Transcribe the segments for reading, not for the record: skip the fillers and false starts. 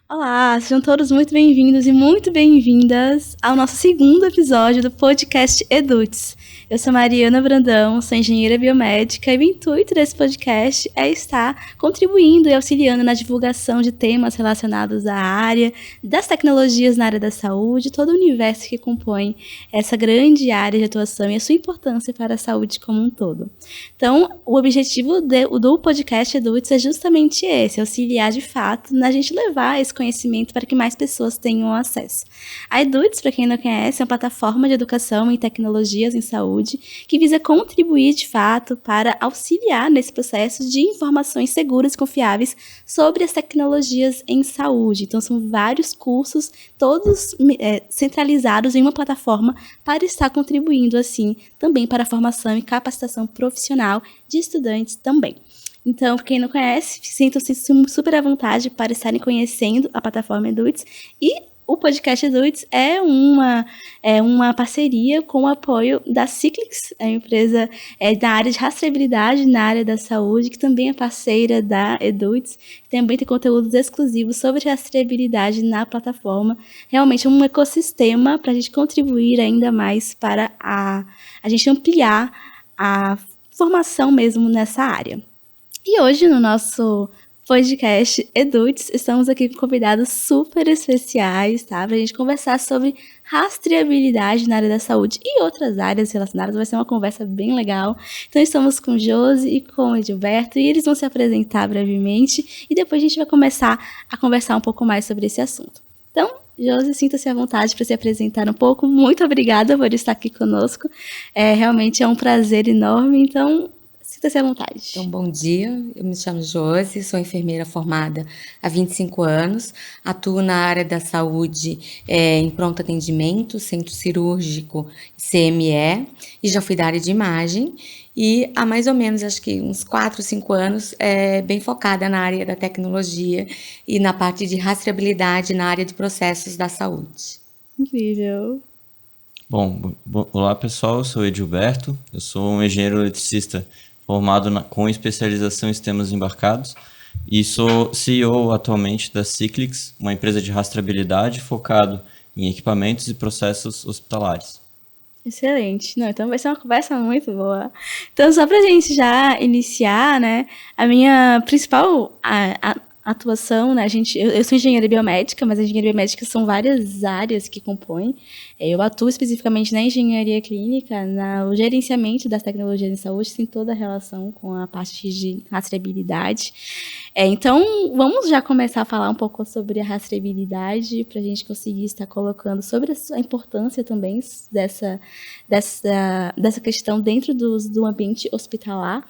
Olá, sejam todos muito bem-vindos e muito bem-vindas ao nosso segundo episódio do podcast Edutes. Eu sou Mariana Brandão, sou engenheira biomédica e o intuito desse podcast é estar contribuindo e auxiliando na divulgação de temas relacionados à área, das tecnologias na área da saúde, todo o universo que compõe essa grande área de atuação e a sua importância para a saúde como um todo. Então, o objetivo do podcast Edutes é justamente esse, auxiliar de fato na gente levar esse conhecimento para que mais pessoas tenham acesso. A Edutes, para quem não conhece, é uma plataforma de educação em tecnologias em saúde que visa contribuir de fato para auxiliar nesse processo de informações seguras e confiáveis sobre as tecnologias em saúde. Então, são vários cursos, todos centralizados em uma plataforma para estar contribuindo, assim, também para a formação e capacitação profissional de estudantes também. Então, quem não conhece, sintam-se super à vontade para estarem conhecendo a plataforma Edutes. E o podcast Edutes é uma parceria com o apoio da Cyclics, a empresa da área de rastreabilidade na área da saúde, que também é parceira da Edutes. Também tem conteúdos exclusivos sobre rastreabilidade na plataforma. Realmente é um ecossistema para a gente contribuir ainda mais para a gente ampliar a formação mesmo nessa área. E hoje, no nosso podcast Edutes, estamos aqui com convidados super especiais, tá? Pra gente conversar sobre rastreabilidade na área da saúde e outras áreas relacionadas. Vai ser uma conversa bem legal. Então, estamos com Josi e com o Edilberto, e eles vão se apresentar brevemente, e depois a gente vai começar a conversar um pouco mais sobre esse assunto. Então, Josi, sinta-se à vontade para se apresentar um pouco. Muito obrigada por estar aqui conosco. Realmente é um prazer enorme, então sinta-se à vontade. Então, bom dia, eu me chamo Josi, sou enfermeira formada há 25 anos, atuo na área da saúde em pronto atendimento, centro cirúrgico, CME, e já fui da área de imagem, e há mais ou menos, acho que uns 4, 5 anos, bem focada na área da tecnologia e na parte de rastreabilidade na área de processos da saúde. Incrível. Bom, olá pessoal, eu sou o Edilberto, eu sou um engenheiro eletricista formado com especialização em sistemas embarcados e sou CEO atualmente da Cyclics, uma empresa de rastreabilidade focado em equipamentos e processos hospitalares. Excelente. Não, então vai ser uma conversa muito boa. Então, só para a gente já iniciar, né, a minha principal atuação, né, eu sou engenheira biomédica, mas a engenharia biomédica são várias áreas que compõem. Eu atuo especificamente na engenharia clínica, no gerenciamento das tecnologias em saúde, tem toda a relação com a parte de rastreabilidade. Então, vamos já começar a falar um pouco sobre a rastreabilidade, para a gente conseguir estar colocando sobre a importância também dessa questão dentro do ambiente hospitalar.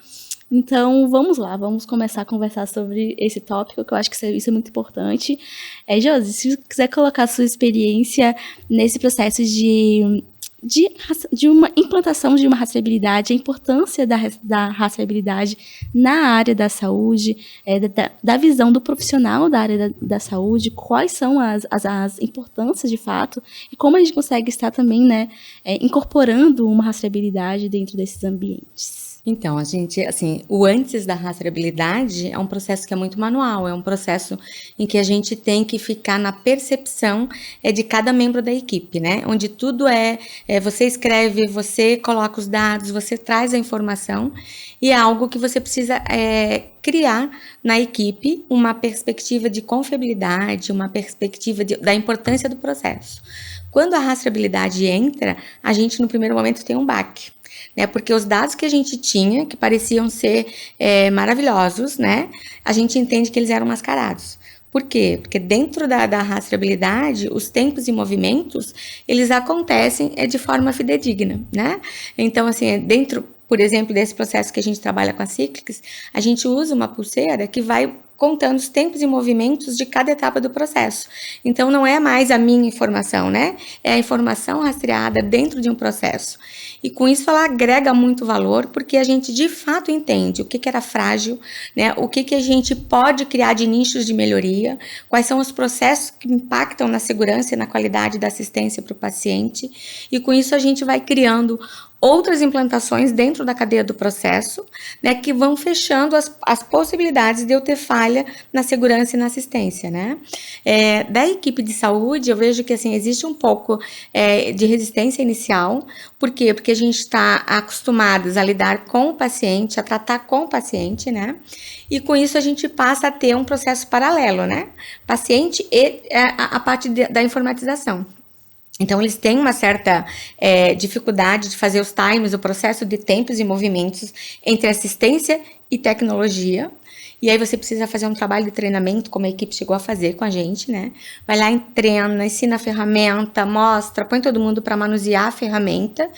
Então, vamos lá, vamos começar a conversar sobre esse tópico, que eu acho que isso é muito importante. Josi, se você quiser colocar a sua experiência nesse processo de uma implantação de uma rastreabilidade, a importância da rastreabilidade na área da saúde, da visão do profissional da área da saúde, quais são as importâncias de fato, e como a gente consegue estar também, né, incorporando uma rastreabilidade dentro desses ambientes. Então, o antes da rastreabilidade é um processo que é muito manual, é um processo em que a gente tem que ficar na percepção de cada membro da equipe, né? Onde tudo você escreve, você coloca os dados, você traz a informação, e é algo que você precisa criar na equipe uma perspectiva de confiabilidade, uma perspectiva da importância do processo. Quando a rastreabilidade entra, a gente no primeiro momento tem um baque. Porque os dados que a gente tinha, que pareciam ser maravilhosos, né, a gente entende que eles eram mascarados. Por quê? Porque dentro da rastreabilidade, os tempos e movimentos, eles acontecem de forma fidedigna, né? Então, assim, dentro, por exemplo, desse processo que a gente trabalha com a Cyclics, a gente usa uma pulseira que vai contando os tempos e movimentos de cada etapa do processo. Então, não é mais a minha informação, né? É a informação rastreada dentro de um processo. E com isso ela agrega muito valor, porque a gente de fato entende o que era frágil, né? O que a gente pode criar de nichos de melhoria, quais são os processos que impactam na segurança e na qualidade da assistência para o paciente. E com isso a gente vai criando outras implantações dentro da cadeia do processo, né, que vão fechando as possibilidades de eu ter falha na segurança e na assistência, né? Da equipe de saúde, eu vejo que assim, existe um pouco de resistência inicial. Por quê? Porque a gente está acostumados a lidar com o paciente, a tratar com o paciente, né? E com isso a gente passa a ter um processo paralelo, né? Paciente e a parte da informatização. Então, eles têm uma certa dificuldade de fazer os times, o processo de tempos e movimentos entre assistência e tecnologia. E aí você precisa fazer um trabalho de treinamento, como a equipe chegou a fazer com a gente, né? Vai lá, treina, ensina a ferramenta, mostra, põe todo mundo para manusear a ferramenta.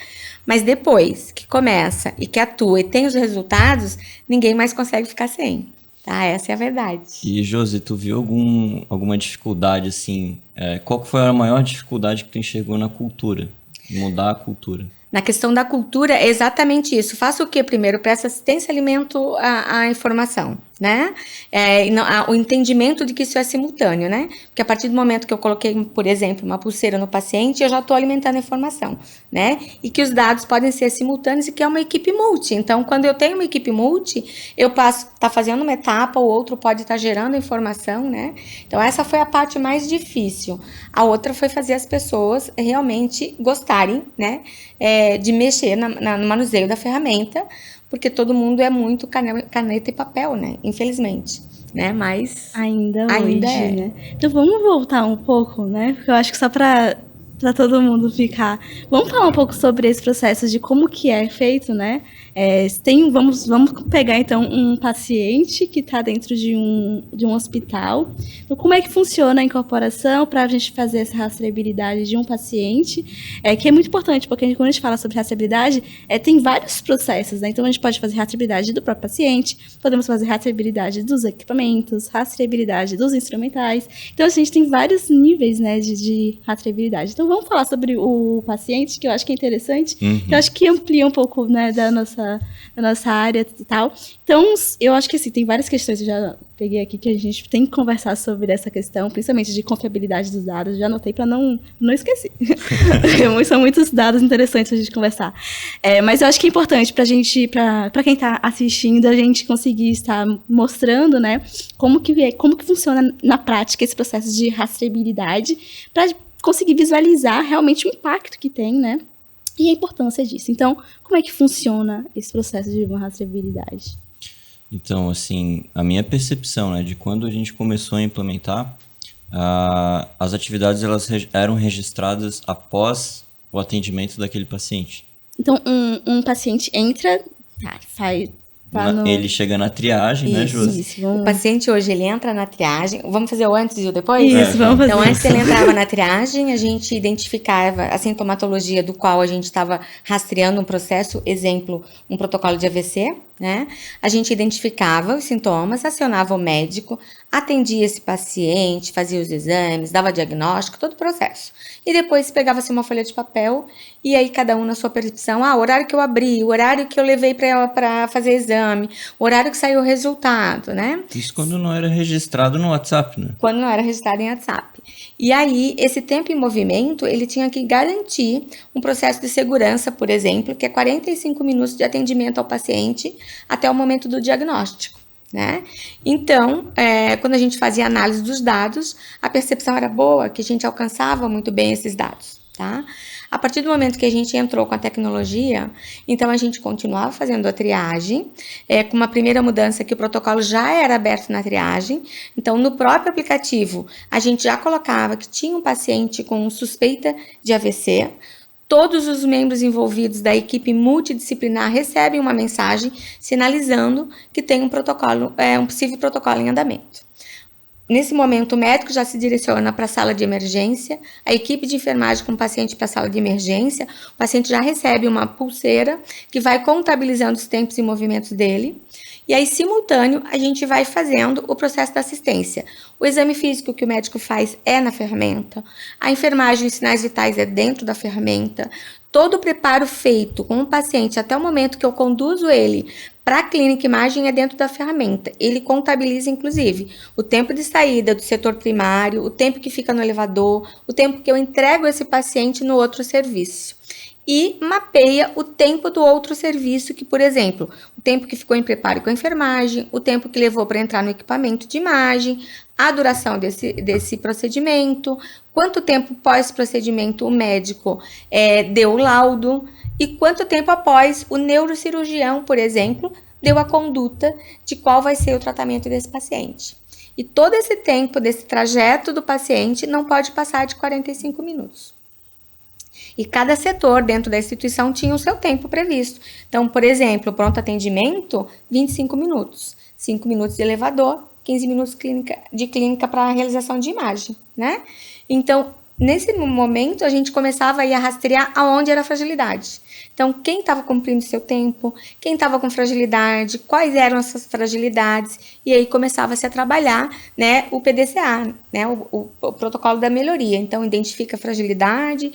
Mas depois que começa e que atua e tem os resultados, ninguém mais consegue ficar sem. Tá, essa é a verdade. E, Josi, tu viu alguma dificuldade, assim, qual que foi a maior dificuldade que tu enxergou na cultura, mudar a cultura? Na questão da cultura, é exatamente isso. Faça o que primeiro? Presta assistência, alimento, a informação, né? O entendimento de que isso é simultâneo, né? Porque a partir do momento que eu coloquei, por exemplo, uma pulseira no paciente, eu já estou alimentando a informação, né? E que os dados podem ser simultâneos e que é uma equipe multi. Então, quando eu tenho uma equipe multi, eu posso estar fazendo uma etapa, o outro pode estar gerando informação, né? Então, essa foi a parte mais difícil. A outra foi fazer as pessoas realmente gostarem, né? De mexer no manuseio da ferramenta, porque todo mundo é muito caneta e papel, né? Infelizmente, né? Mas ainda hoje, né? Então vamos voltar um pouco, né? Porque eu acho que só para todo mundo ficar... Vamos falar um pouco sobre esse processo de como que é feito, né? Vamos pegar, então, um paciente que está dentro de um hospital. Então, como é que funciona a incorporação para a gente fazer essa rastreabilidade de um paciente? Que é muito importante, porque quando a gente fala sobre rastreabilidade, tem vários processos, né? Então, a gente pode fazer rastreabilidade do próprio paciente, podemos fazer rastreabilidade dos equipamentos, rastreabilidade dos instrumentais. Então, a gente tem vários níveis, né, de rastreabilidade. Então, vamos falar sobre o paciente, que eu acho que é interessante, que eu acho que amplia um pouco, né, da nossa área e tal. Então, eu acho que assim, tem várias questões, eu já peguei aqui, que a gente tem que conversar sobre essa questão, principalmente de confiabilidade dos dados, já anotei para não esquecer. São muitos dados interessantes a gente conversar. Mas eu acho que é importante para quem está assistindo, a gente conseguir estar mostrando, né, como que funciona na prática esse processo de rastreabilidade, para conseguir visualizar realmente o impacto que tem, né, e a importância disso. Então, como é que funciona esse processo de rastreabilidade? Então, assim, a minha percepção, né, de quando a gente começou a implementar, as atividades elas eram registradas após o atendimento daquele paciente. Então, um paciente entra, faz... Ele chega na triagem, né, Josi? O paciente hoje, ele entra na triagem. Vamos fazer o antes e o depois? Isso, vamos fazer. Então, antes ele entrava na triagem, a gente identificava a sintomatologia do qual a gente estava rastreando um processo, exemplo, um protocolo de AVC, né? A gente identificava os sintomas, acionava o médico, atendia esse paciente, fazia os exames, dava diagnóstico, todo o processo. E depois pegava-se uma folha de papel e aí cada um na sua percepção, o horário que eu abri, o horário que eu levei para fazer exame, o horário que saiu o resultado, né? Isso quando não era registrado no WhatsApp, né? Quando não era registrado em WhatsApp. E aí, esse tempo em movimento, ele tinha que garantir um processo de segurança, por exemplo, que é 45 minutos de atendimento ao paciente até o momento do diagnóstico, né? Então, quando a gente fazia análise dos dados, a percepção era boa, que a gente alcançava muito bem esses dados, tá? A partir do momento que a gente entrou com a tecnologia, então a gente continuava fazendo a triagem, com uma primeira mudança que o protocolo já era aberto na triagem. Então, no próprio aplicativo, a gente já colocava que tinha um paciente com suspeita de AVC. Todos os membros envolvidos da equipe multidisciplinar recebem uma mensagem sinalizando que tem um possível protocolo em andamento. Nesse momento, o médico já se direciona para a sala de emergência, a equipe de enfermagem com o paciente para a sala de emergência, o paciente já recebe uma pulseira que vai contabilizando os tempos e movimentos dele, e aí, simultâneo, a gente vai fazendo o processo da assistência. O exame físico que o médico faz é na ferramenta, a enfermagem e sinais vitais é dentro da ferramenta, todo o preparo feito com o paciente até o momento que eu conduzo ele para a clínica imagem é dentro da ferramenta. Ele contabiliza, inclusive, o tempo de saída do setor primário, o tempo que fica no elevador, o tempo que eu entrego esse paciente no outro serviço. e mapeia o tempo do outro serviço, que, por exemplo, o tempo que ficou em preparo com a enfermagem, o tempo que levou para entrar no equipamento de imagem, a duração desse procedimento, quanto tempo pós-procedimento o médico deu o laudo e quanto tempo após o neurocirurgião, por exemplo, deu a conduta de qual vai ser o tratamento desse paciente. E todo esse tempo desse trajeto do paciente não pode passar de 45 minutos. E cada setor dentro da instituição tinha o seu tempo previsto. Então, por exemplo, pronto atendimento, 25 minutos. 5 minutos de elevador, 15 minutos de clínica para a realização de imagem, né? Então, nesse momento, a gente começava a rastrear aonde era a fragilidade. Então, quem estava cumprindo seu tempo, quem estava com fragilidade, quais eram essas fragilidades, e aí começava-se a trabalhar, né, o PDCA, né, o protocolo da melhoria. Então, identifica a fragilidade,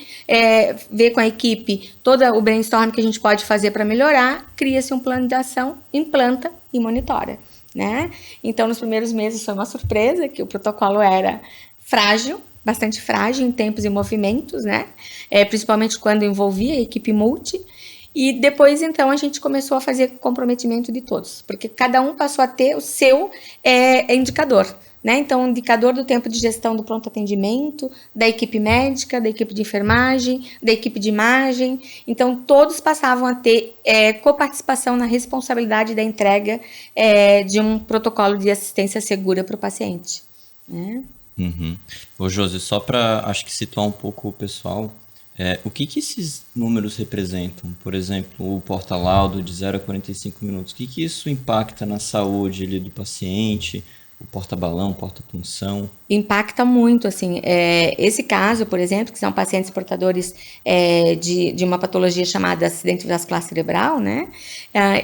vê com a equipe todo o brainstorm que a gente pode fazer para melhorar, cria-se um plano de ação, implanta e monitora, né? Então, nos primeiros meses foi uma surpresa que o protocolo era frágil, bastante frágil em tempos e movimentos, né? Principalmente quando envolvia a equipe multi. E depois, então, a gente começou a fazer comprometimento de todos, porque cada um passou a ter o seu indicador, né? Então, o indicador do tempo de gestão do pronto atendimento, da equipe médica, da equipe de enfermagem, da equipe de imagem. Então, todos passavam a ter coparticipação na responsabilidade da entrega de um protocolo de assistência segura para o paciente, né? Uhum. Ô, Josi, só para, acho que situar um pouco o pessoal, o que esses números representam? Por exemplo, o porta-laudo de 0 a 45 minutos, o que isso impacta na saúde ali do paciente, o porta-balão, porta-punção? Impacta muito, assim, esse caso, por exemplo, que são pacientes portadores de uma patologia chamada acidente vascular cerebral, né?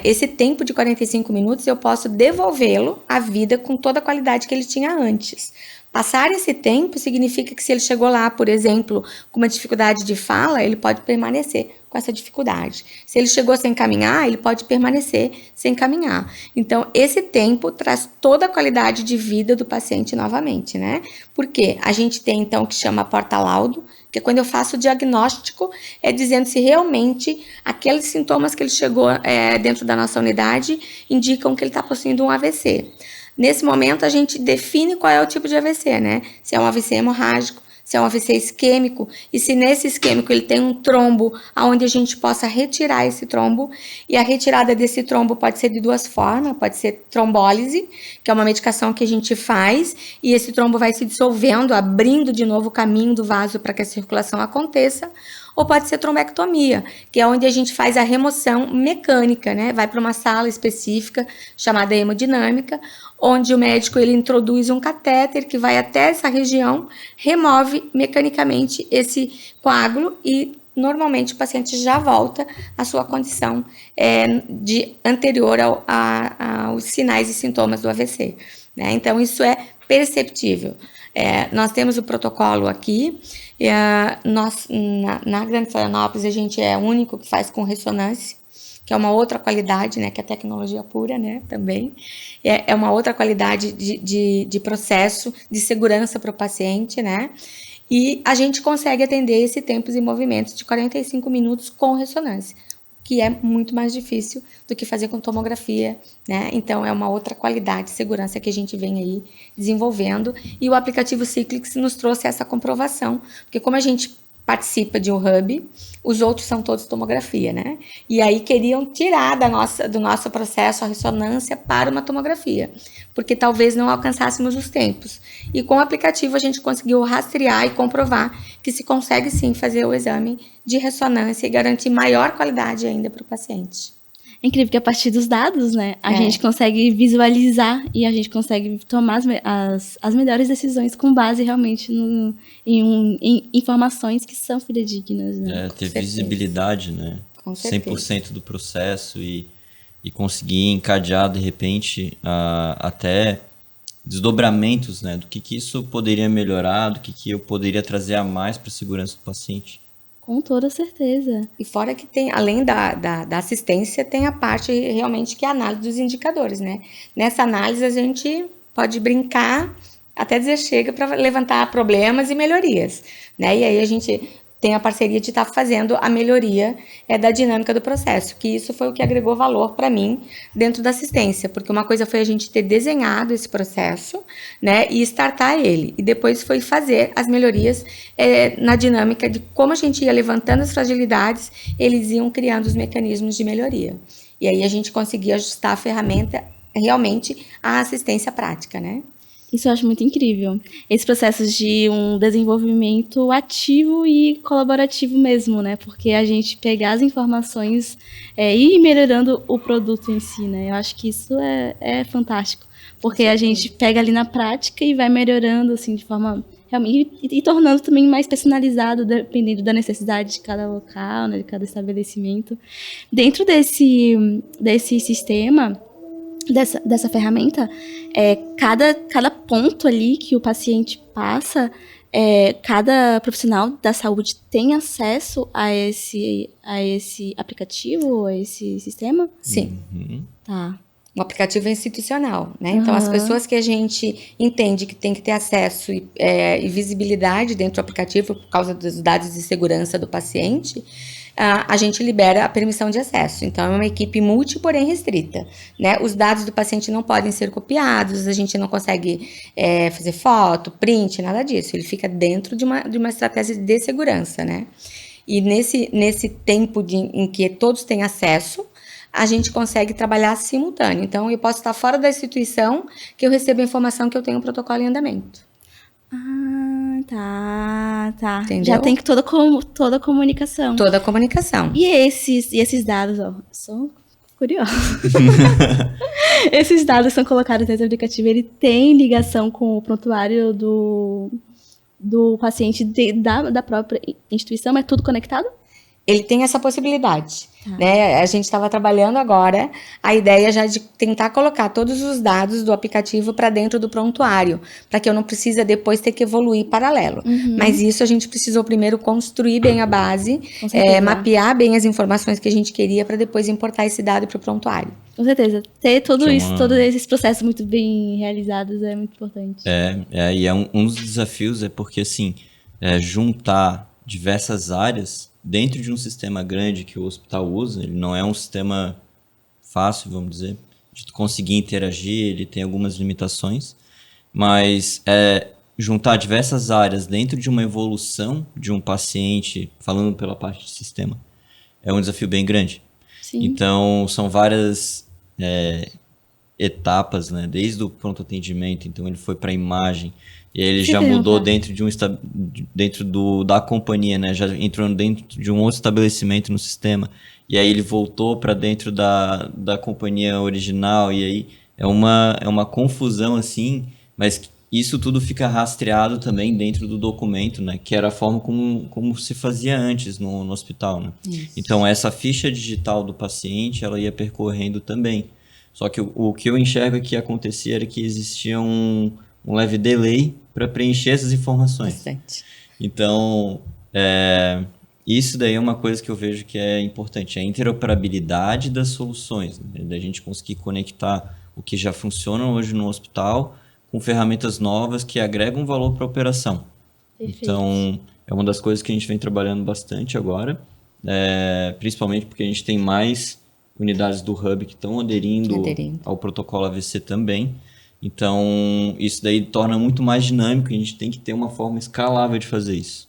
Esse tempo de 45 minutos eu posso devolvê-lo à vida com toda a qualidade que ele tinha antes. Passar esse tempo significa que se ele chegou lá, por exemplo, com uma dificuldade de fala, ele pode permanecer com essa dificuldade. Se ele chegou sem caminhar, ele pode permanecer sem caminhar. Então, esse tempo traz toda a qualidade de vida do paciente novamente, né? Porque a gente tem, então, o que chama porta-laudo, que é quando eu faço o diagnóstico, dizendo se realmente aqueles sintomas que ele chegou dentro da nossa unidade indicam que ele está possuindo um AVC. Nesse momento, a gente define qual é o tipo de AVC, né? Se é um AVC hemorrágico, se é um AVC isquêmico, e se nesse isquêmico ele tem um trombo, onde a gente possa retirar esse trombo, e a retirada desse trombo pode ser de duas formas, pode ser trombólise, que é uma medicação que a gente faz, e esse trombo vai se dissolvendo, abrindo de novo o caminho do vaso para que a circulação aconteça, ou pode ser trombectomia, que é onde a gente faz a remoção mecânica, né? Vai para uma sala específica, chamada hemodinâmica, onde o médico ele introduz um catéter que vai até essa região, remove mecanicamente esse coágulo e normalmente o paciente já volta à sua condição anterior aos sinais e sintomas do AVC, né? Então, isso é perceptível. Nós temos o protocolo aqui, na Grande Florianópolis a gente é o único que faz com ressonância, que é uma outra qualidade, né, que é tecnologia pura, né, também. É uma outra qualidade de processo, de segurança para o paciente, né, e a gente consegue atender esse tempos e movimentos de 45 minutos com ressonância, que é muito mais difícil do que fazer com tomografia, né, então é uma outra qualidade de segurança que a gente vem aí desenvolvendo, e o aplicativo Cyclics nos trouxe essa comprovação, porque como a gente participa de um hub, os outros são todos tomografia, né? E aí queriam tirar do nosso processo a ressonância para uma tomografia, porque talvez não alcançássemos os tempos. E com o aplicativo a gente conseguiu rastrear e comprovar que se consegue sim fazer o exame de ressonância e garantir maior qualidade ainda para o paciente. É incrível que a partir dos dados, né, a gente consegue visualizar e a gente consegue tomar as melhores decisões com base realmente em informações que são fidedignas, né? Ter visibilidade, né? Com certeza. 100% do processo e conseguir encadear, de repente, até desdobramentos, né? Do que isso poderia melhorar, do que eu poderia trazer a mais para a segurança do paciente. Com toda certeza. E fora que tem, além da assistência, tem a parte realmente que é a análise dos indicadores, né? Nessa análise a gente pode brincar até dizer chega para levantar problemas e melhorias, né? E aí a gente tem a parceria de estar fazendo a melhoria da dinâmica do processo, que isso foi o que agregou valor para mim dentro da assistência, porque uma coisa foi a gente ter desenhado esse processo, né, e startar ele, e depois foi fazer as melhorias na dinâmica de como a gente ia levantando as fragilidades, eles iam criando os mecanismos de melhoria. E aí a gente conseguia ajustar a ferramenta realmente à assistência prática, né? Isso eu acho muito incrível. Esse processo de um desenvolvimento ativo e colaborativo mesmo, né? Porque a gente pegar as informações e ir melhorando o produto em si, né? Eu acho que isso é fantástico. Porque a gente pega ali na prática e vai melhorando, assim, de forma... E tornando também mais personalizado, dependendo da necessidade de cada local, né? De cada estabelecimento. Dentro desse sistema... Dessa ferramenta, cada ponto ali que o paciente passa, cada profissional da saúde tem acesso a esse aplicativo, a esse sistema? Sim. Tá. O aplicativo é institucional, né? Então, as pessoas que a gente entende que tem que ter acesso e visibilidade dentro do aplicativo por causa dos dados de segurança do paciente, a gente libera a permissão de acesso. Então, é uma equipe porém restrita, né? Os dados do paciente não podem ser copiados, a gente não consegue fazer foto, print, nada disso. Ele fica dentro de uma estratégia de segurança, né? E nesse tempo em que todos têm acesso, a gente consegue trabalhar simultâneo. Então, eu posso estar fora da instituição que eu recebo a informação que eu tenho um protocolo em andamento. Tá. Entendeu? Já tem toda a comunicação. Toda a comunicação. E esses dados, ó, sou curiosa. Esses dados são colocados nesse aplicativo, ele tem ligação com o prontuário do paciente da própria instituição? É tudo conectado? Ele tem essa possibilidade, né? A gente estava trabalhando agora a ideia já de tentar colocar todos os dados do aplicativo para dentro do prontuário, para que eu não precise depois ter que evoluir paralelo. Mas isso a gente precisou primeiro construir bem a base, mapear bem as informações que a gente queria para depois importar esse dado para o prontuário. Com certeza. Ter todos esses processos muito bem realizados é muito importante. E um dos desafios porque, assim, juntar diversas áreas dentro de um sistema grande que o hospital usa, ele não é um sistema fácil, vamos dizer, de conseguir interagir, ele tem algumas limitações, mas juntar diversas áreas dentro de uma evolução de um paciente, falando pela parte de sistema, é um desafio bem grande. Sim. Então, são várias etapas, né? Desde o pronto atendimento, então ele foi para a imagem, e aí ele já mudou dentro da companhia, né? Já entrou dentro de um outro estabelecimento no sistema. E aí ele voltou para dentro da companhia original. E aí é uma confusão, assim. Mas isso tudo fica rastreado também dentro do documento, né? Que era a forma como se fazia antes no hospital, né? Isso. Então, essa ficha digital do paciente, ela ia percorrendo também. Só que o que eu enxergo que acontecia era que existia um leve delay para preencher essas informações. Bastante. Então, isso daí é uma coisa que eu vejo que é importante, a interoperabilidade das soluções, né? Da gente conseguir conectar o que já funciona hoje no hospital com ferramentas novas que agregam valor para a operação. Perfeito. Então, é uma das coisas que a gente vem trabalhando bastante agora, principalmente porque a gente tem mais unidades do Hub que estão aderindo ao protocolo AVC também. Então, isso daí torna muito mais dinâmico e a gente tem que ter uma forma escalável de fazer isso.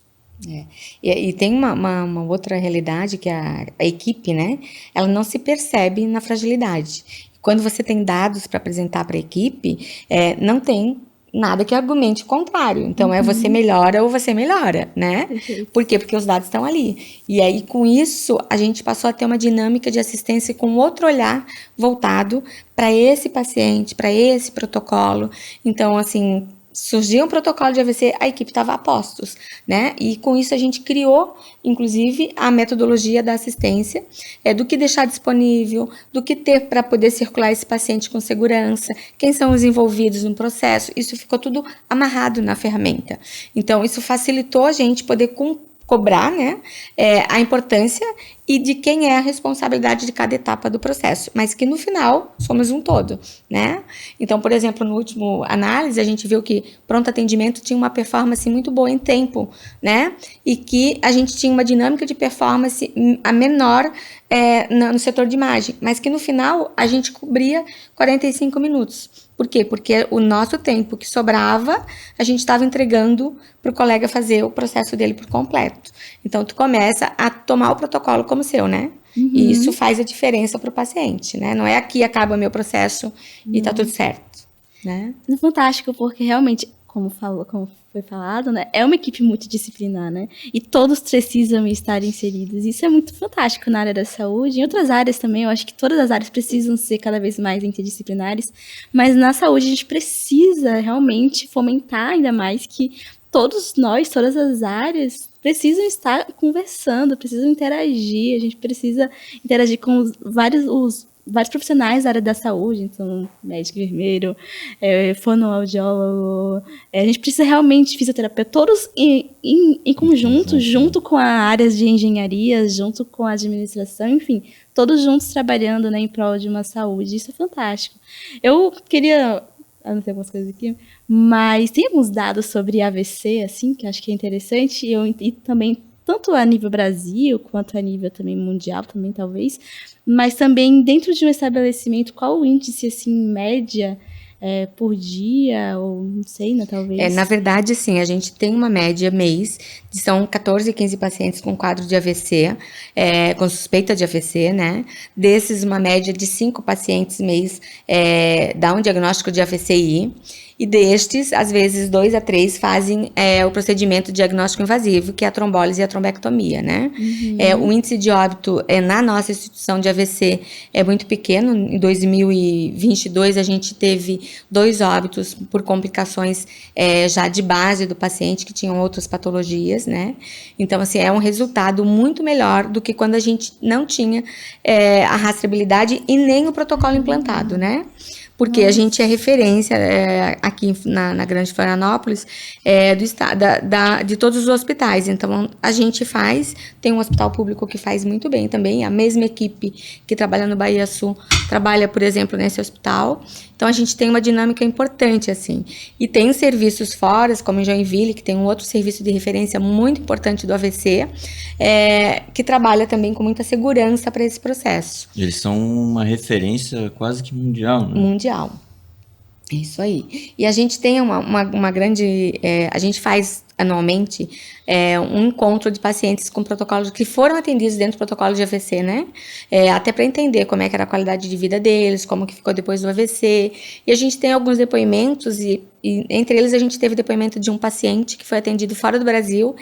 E tem uma outra realidade que a equipe, né? Ela não se percebe na fragilidade. Quando você tem dados para apresentar para a equipe, não tem nada que argumente o contrário. Então, você melhora ou você melhora, né? Por quê? Porque os dados estão ali. E aí, com isso, a gente passou a ter uma dinâmica de assistência com outro olhar voltado para esse paciente, para esse protocolo. Então, assim, surgiu um protocolo de AVC, a equipe estava a postos, né? E com isso a gente criou, inclusive, a metodologia da assistência, do que deixar disponível, do que ter para poder circular esse paciente com segurança, quem são os envolvidos no processo, isso ficou tudo amarrado na ferramenta. Então, isso facilitou a gente poder cobrar, né, a importância e de quem é a responsabilidade de cada etapa do processo, mas que no final somos um todo, né? Então, por exemplo, no último análise, a gente viu que pronto atendimento tinha uma performance muito boa em tempo, né? E que a gente tinha uma dinâmica de performance a menor no setor de imagem, mas que no final a gente cobria 45 minutos. Por quê? Porque o nosso tempo que sobrava, a gente estava entregando para o colega fazer o processo dele por completo. Então, tu começa a tomar o protocolo como seu, né? Uhum. E isso faz a diferença para o paciente, né? Não é aqui acaba meu processo e tá tudo certo, né? É fantástico, porque realmente, como foi falado, né? É uma equipe multidisciplinar, né? E todos precisam estar inseridos. Isso é muito fantástico na área da saúde. Em outras áreas também, eu acho que todas as áreas precisam ser cada vez mais interdisciplinares. Mas na saúde a gente precisa realmente fomentar ainda mais que todos nós, todas as áreas, precisam estar conversando, precisam interagir. A gente precisa interagir com os vários profissionais da área da saúde, então médico, enfermeiro, fonoaudiólogo, a gente precisa realmente fisioterapeuta, todos em conjunto, junto com as áreas de engenharia, junto com a administração, enfim, todos juntos trabalhando, né, em prol de uma saúde. Isso é fantástico. Eu queria anotei algumas coisas aqui, mas tem alguns dados sobre AVC, assim, que eu acho que é interessante, e também tanto a nível Brasil, quanto a nível também mundial, também talvez, mas também dentro de um estabelecimento, qual o índice, assim, média por dia, ou não sei, né, talvez? Na verdade, sim, a gente tem uma média mês, são 14, 15 pacientes com quadro de AVC, com suspeita de AVC, né? Desses, uma média de 5 pacientes mês dá um diagnóstico de AVCI. E destes, às vezes, 2 a 3 fazem o procedimento diagnóstico invasivo, que é a trombólise e a trombectomia, né? Uhum. O índice de óbito na nossa instituição de AVC é muito pequeno. Em 2022, a gente teve 2 óbitos por complicações já de base do paciente, que tinham outras patologias, né? Então, assim, é um resultado muito melhor do que quando a gente não tinha a rastreabilidade e nem o protocolo implantado, né? Porque a gente é referência aqui na Grande Florianópolis do estado, de todos os hospitais. Então, a gente tem um hospital público que faz muito bem também. A mesma equipe que trabalha no Bahia Sul trabalha, por exemplo, nesse hospital. Então, a gente tem uma dinâmica importante, assim. E tem serviços fora, como em Joinville, que tem um outro serviço de referência muito importante do AVC, que trabalha também com muita segurança para esse processo. Eles são uma referência quase que mundial, né? Mundial. Isso aí. E a gente tem uma grande... a gente faz anualmente um encontro de pacientes com protocolos que foram atendidos dentro do protocolo de AVC, né? Até para entender como é que era a qualidade de vida deles, como que ficou depois do AVC. E a gente tem alguns depoimentos e entre eles a gente teve depoimento de um paciente que foi atendido fora do Brasil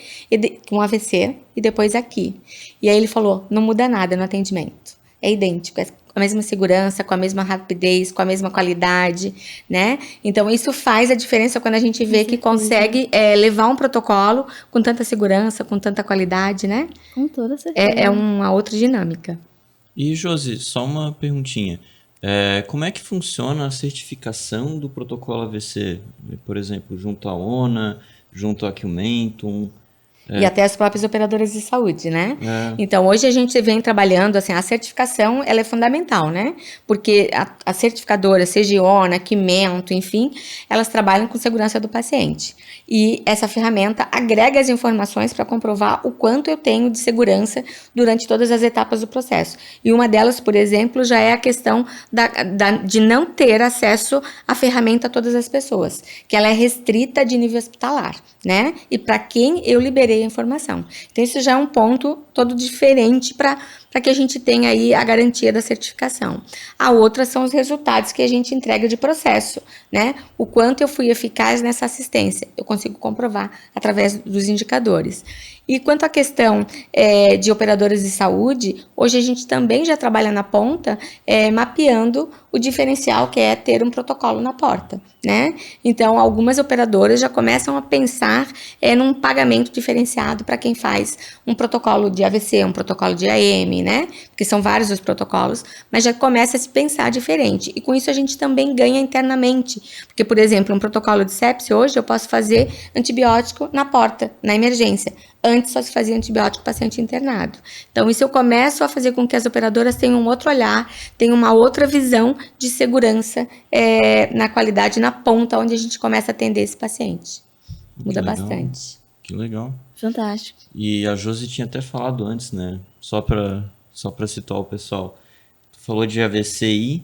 com AVC e depois aqui. E aí ele falou, não muda nada no atendimento. É idêntico, com a mesma segurança, com a mesma rapidez, com a mesma qualidade, né? Então, isso faz a diferença quando a gente vê que consegue levar um protocolo com tanta segurança, com tanta qualidade, né? Com toda certeza. É uma outra dinâmica. E, Josi, só uma perguntinha. Como é que funciona a certificação do protocolo AVC? Por exemplo, junto à ONA, junto à Acumentum... E até as próprias operadoras de saúde, né? Então, hoje a gente vem trabalhando, assim, a certificação, ela é fundamental, né? Porque a certificadora, seja ONA, Acumentum, enfim, elas trabalham com segurança do paciente. E essa ferramenta agrega as informações para comprovar o quanto eu tenho de segurança durante todas as etapas do processo. E uma delas, por exemplo, já é a questão de não ter acesso à ferramenta a todas as pessoas, que ela é restrita de nível hospitalar, né? E para quem eu liberei a informação. Então, isso já é um ponto todo diferente para que a gente tenha aí a garantia da certificação. A outra são os resultados que a gente entrega de processo, né? O quanto eu fui eficaz nessa assistência. Eu consigo comprovar através dos indicadores. E quanto à questão de operadoras de saúde, hoje a gente também já trabalha na ponta, mapeando o diferencial que é ter um protocolo na porta, né? Então, algumas operadoras já começam a pensar num pagamento diferenciado para quem faz um protocolo de AVC, um protocolo de AM, time, né? Porque são vários os protocolos, mas já começa a se pensar diferente. E com isso a gente também ganha internamente. Porque, por exemplo, um protocolo de sepse, hoje eu posso fazer antibiótico na porta, na emergência. Antes só se fazia antibiótico paciente internado. Então, isso eu começo a fazer com que as operadoras tenham um outro olhar, tenham uma outra visão de segurança na qualidade, na ponta, onde a gente começa a atender esse paciente. Muda bastante. Que legal. Fantástico. E a Josi tinha até falado antes, né? Só para situar o pessoal. Tu falou de AVCI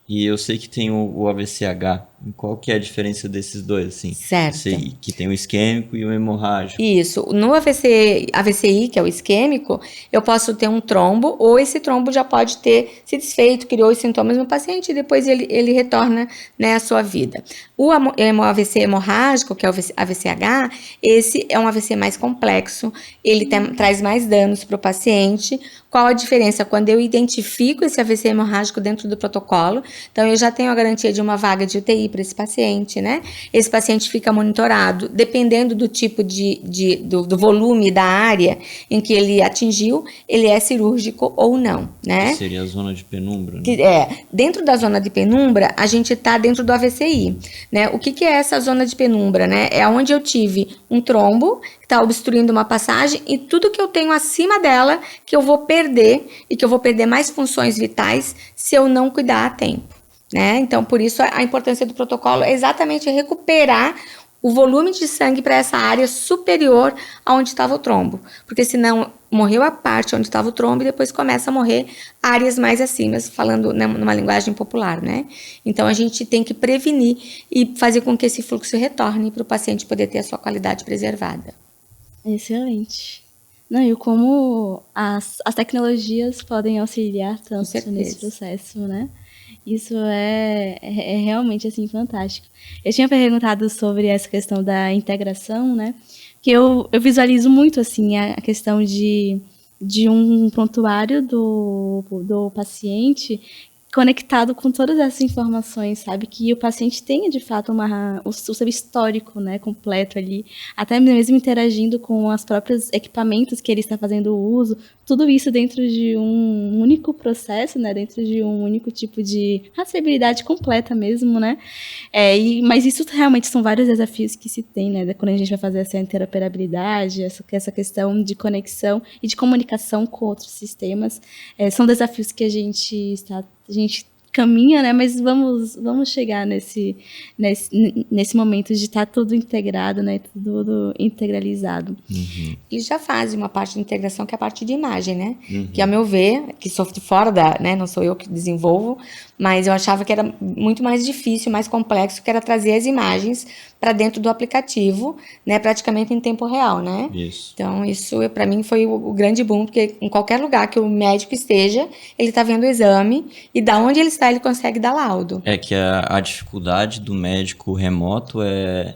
e eu sei que tem o AVCH. Qual que é a diferença desses dois, assim? Certo. AVCI, que tem o isquêmico e o hemorrágico. Isso. No AVCI, que é o isquêmico, eu posso ter um trombo, ou esse trombo já pode ter se desfeito, criou os sintomas no paciente, e depois ele retorna, né, à sua vida. O AVC hemorrágico, que é o AVCH, esse é um AVC mais complexo, ele traz mais danos para o paciente. Qual a diferença? Quando eu identifico esse AVC hemorrágico dentro do protocolo, então eu já tenho a garantia de uma vaga de UTI para esse paciente, né? Esse paciente fica monitorado, dependendo do tipo do volume da área em que ele atingiu, ele é cirúrgico ou não, né? Que seria a zona de penumbra, né? Dentro da zona de penumbra, a gente está dentro do AVCI, né? O que é essa zona de penumbra, né? É onde eu tive um trombo que está obstruindo uma passagem e tudo que eu tenho acima dela que eu vou perder e que eu vou perder mais funções vitais se eu não cuidar a tempo. Né? Então, por isso, a importância do protocolo é exatamente recuperar o volume de sangue para essa área superior aonde estava o trombo. Porque senão, morreu a parte onde estava o trombo e depois começa a morrer áreas mais acima, falando numa linguagem popular, né? Então, a gente tem que prevenir e fazer com que esse fluxo retorne para o paciente poder ter a sua qualidade preservada. Excelente. Não, e como as tecnologias podem auxiliar tanto nesse processo, né? Isso é realmente, assim, fantástico. Eu tinha perguntado sobre essa questão da integração, né? Que eu visualizo muito, assim, a questão de um prontuário do paciente conectado com todas essas informações, sabe? Que o paciente tenha, de fato, o seu histórico, né, completo ali, até mesmo interagindo com os próprios equipamentos que ele está fazendo uso, tudo isso dentro de um único processo, né, dentro de um único tipo de rastreabilidade completa mesmo, né? Mas isso realmente são vários desafios que se tem, né, quando a gente vai fazer essa interoperabilidade, essa questão de conexão e de comunicação com outros sistemas. São desafios que a gente caminha, né? Mas vamos chegar nesse momento de estar tudo integrado, né? Tudo integralizado. Uhum. E já faz uma parte de integração que é a parte de imagem, né? Uhum. Que, ao meu ver, que sou de fora né? Não sou eu que desenvolvo, mas eu achava que era muito mais difícil, mais complexo, que era trazer as imagens para dentro do aplicativo, né? Praticamente em tempo real, né? Isso. Então, isso para mim foi o grande boom, porque em qualquer lugar que o médico esteja, ele está vendo o exame e da onde ele está, ele consegue dar laudo. É que a dificuldade do médico remoto é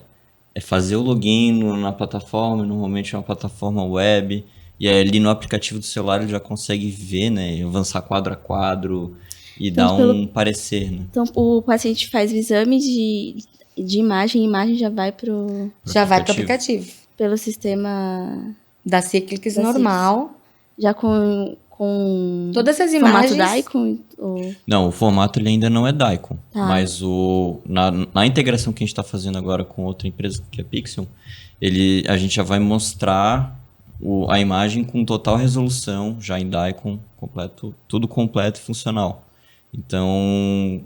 fazer o login na plataforma, normalmente é uma plataforma web, e aí ali no aplicativo do celular ele já consegue ver, né? Avançar quadro a quadro e dar um parecer, né? Então, o paciente faz o exame de imagem, a imagem já vai pro aplicativo. Pelo sistema da Cyclics normal. Já com todas as imagens. Formato DICOM? Ou... Não, o formato ele ainda não é DICOM. Tá. Mas na integração que a gente está fazendo agora com outra empresa, que é a Pixion, a gente já vai mostrar a imagem com total resolução, já em DICOM, tudo completo e funcional. Então,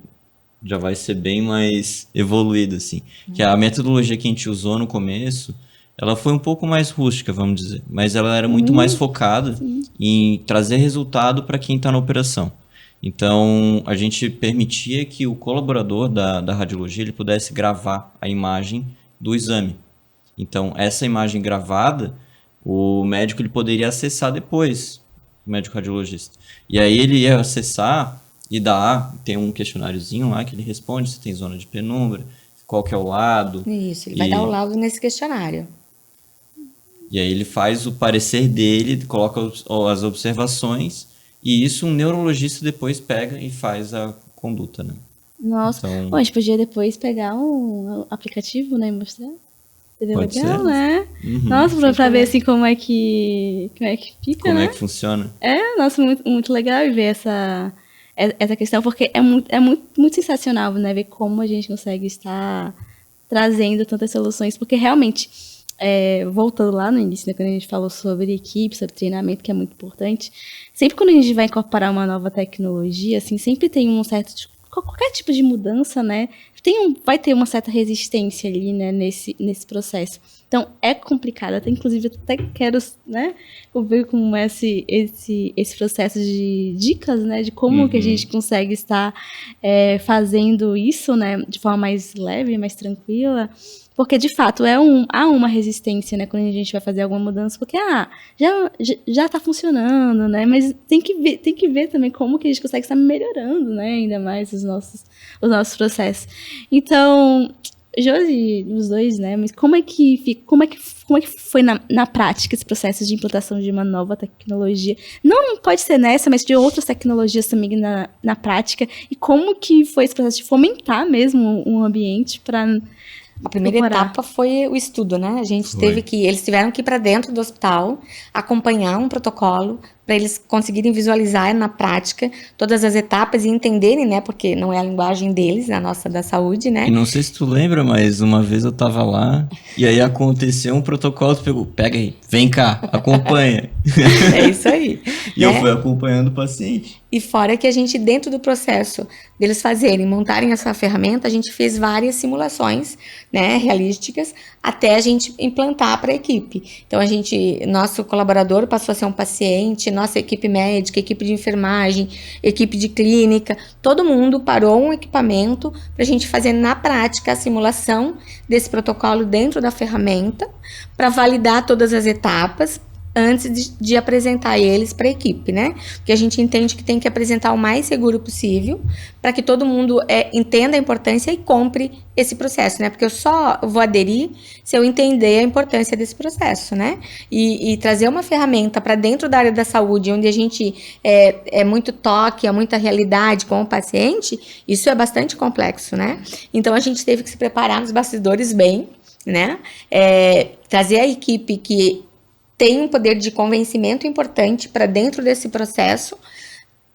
já vai ser bem mais evoluído, assim. Que a metodologia que a gente usou no começo, ela foi um pouco mais rústica, vamos dizer. Mas ela era muito mais focada em trazer resultado para quem está na operação. Então, a gente permitia que o colaborador da radiologia ele pudesse gravar a imagem do exame. Então, essa imagem gravada, o médico ele poderia acessar depois, o médico radiologista. E aí ele ia acessar e tem um questionáriozinho lá que ele responde se tem zona de penumbra, qual que é o lado. Isso, ele vai dar o laudo nesse questionário. E aí ele faz o parecer dele, coloca as observações, e isso um neurologista depois pega e faz a conduta, né? Nossa, então... Bom, a gente podia depois pegar um aplicativo, né, e mostrar? Seria Pode legal, ser. né? Uhum. Nossa, pra ver assim como é que fica, Como né? é que funciona? Nossa, muito, muito legal ver essa questão, porque é muito sensacional, né? Ver como a gente consegue estar trazendo tantas soluções, porque realmente, voltando lá no início, né, quando a gente falou sobre equipe, sobre treinamento, que é muito importante, sempre quando a gente vai incorporar uma nova tecnologia, assim, sempre tem um certo, qualquer tipo de mudança, né, vai ter uma certa resistência ali, né, nesse processo. Então, é complicado. Inclusive, eu até quero, né, ver como é esse processo de dicas, né, de como que a gente consegue estar fazendo isso, né, de forma mais leve, mais tranquila. Porque, de fato, há uma resistência, né, quando a gente vai fazer alguma mudança, porque, já tá funcionando, né, mas tem que ver também como que a gente consegue estar melhorando, né, ainda mais os nossos processos. Então, Josi, os dois, né, mas como é que foi na prática esse processo de implantação de uma nova tecnologia? Não pode ser nessa, mas de outras tecnologias também na prática, e como que foi esse processo de fomentar mesmo um ambiente para A primeira etapa foi o estudo, né? A gente eles tiveram que ir para dentro do hospital, acompanhar um protocolo para eles conseguirem visualizar na prática todas as etapas e entenderem, né? Porque não é a linguagem deles, a nossa da saúde, né? E não sei se tu lembra, mas uma vez eu tava lá e aí aconteceu um protocolo, tu pegou, pega aí, vem cá, acompanha. É isso aí. E eu fui acompanhando o paciente. E fora que a gente, dentro do processo deles montarem essa ferramenta, a gente fez várias simulações, né, realísticas, até a gente implantar para a equipe. Então, nosso colaborador passou a ser um paciente, nossa equipe médica, equipe de enfermagem, equipe de clínica, todo mundo parou um equipamento para a gente fazer na prática a simulação desse protocolo dentro da ferramenta, para validar todas as etapas, antes de apresentar eles para a equipe, né? Porque a gente entende que tem que apresentar o mais seguro possível para que todo mundo entenda a importância e compre esse processo, né? Porque eu só vou aderir se eu entender a importância desse processo, né? E trazer uma ferramenta para dentro da área da saúde, onde a gente é muito toque, é muita realidade com o paciente, isso é bastante complexo, né? Então, a gente teve que se preparar nos bastidores bem, né? Trazer a equipe que tem um poder de convencimento importante para dentro desse processo,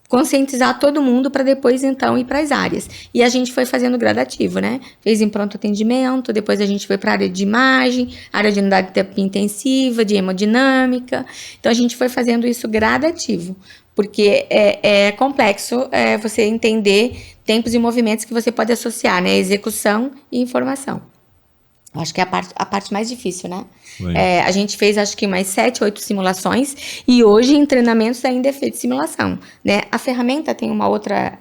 conscientizar todo mundo para depois, então, ir para as áreas. E a gente foi fazendo gradativo, né? Fez em pronto atendimento, depois a gente foi para a área de imagem, área de unidade de terapia intensiva, de hemodinâmica. Então, a gente foi fazendo isso gradativo, porque é complexo você entender tempos e movimentos que você pode associar, né? Execução e informação. Acho que é a parte mais difícil, né? A gente fez, acho que umas 7, 8 simulações, e hoje em treinamentos ainda é feito simulação, né? A ferramenta tem uma outra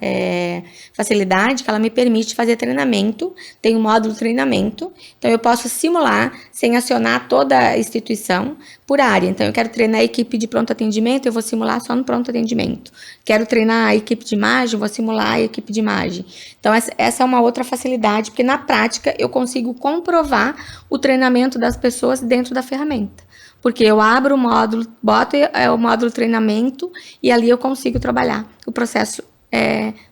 facilidade, que ela me permite fazer treinamento, tem um módulo treinamento, então eu posso simular sem acionar toda a instituição por área. Então, eu quero treinar a equipe de pronto atendimento, eu vou simular só no pronto atendimento. Quero treinar a equipe de imagem, eu vou simular a equipe de imagem. Então, essa é uma outra facilidade, porque na prática eu consigo comprovar o treinamento das pessoas dentro da ferramenta. Porque eu abro o módulo, boto o módulo treinamento e ali eu consigo trabalhar o processo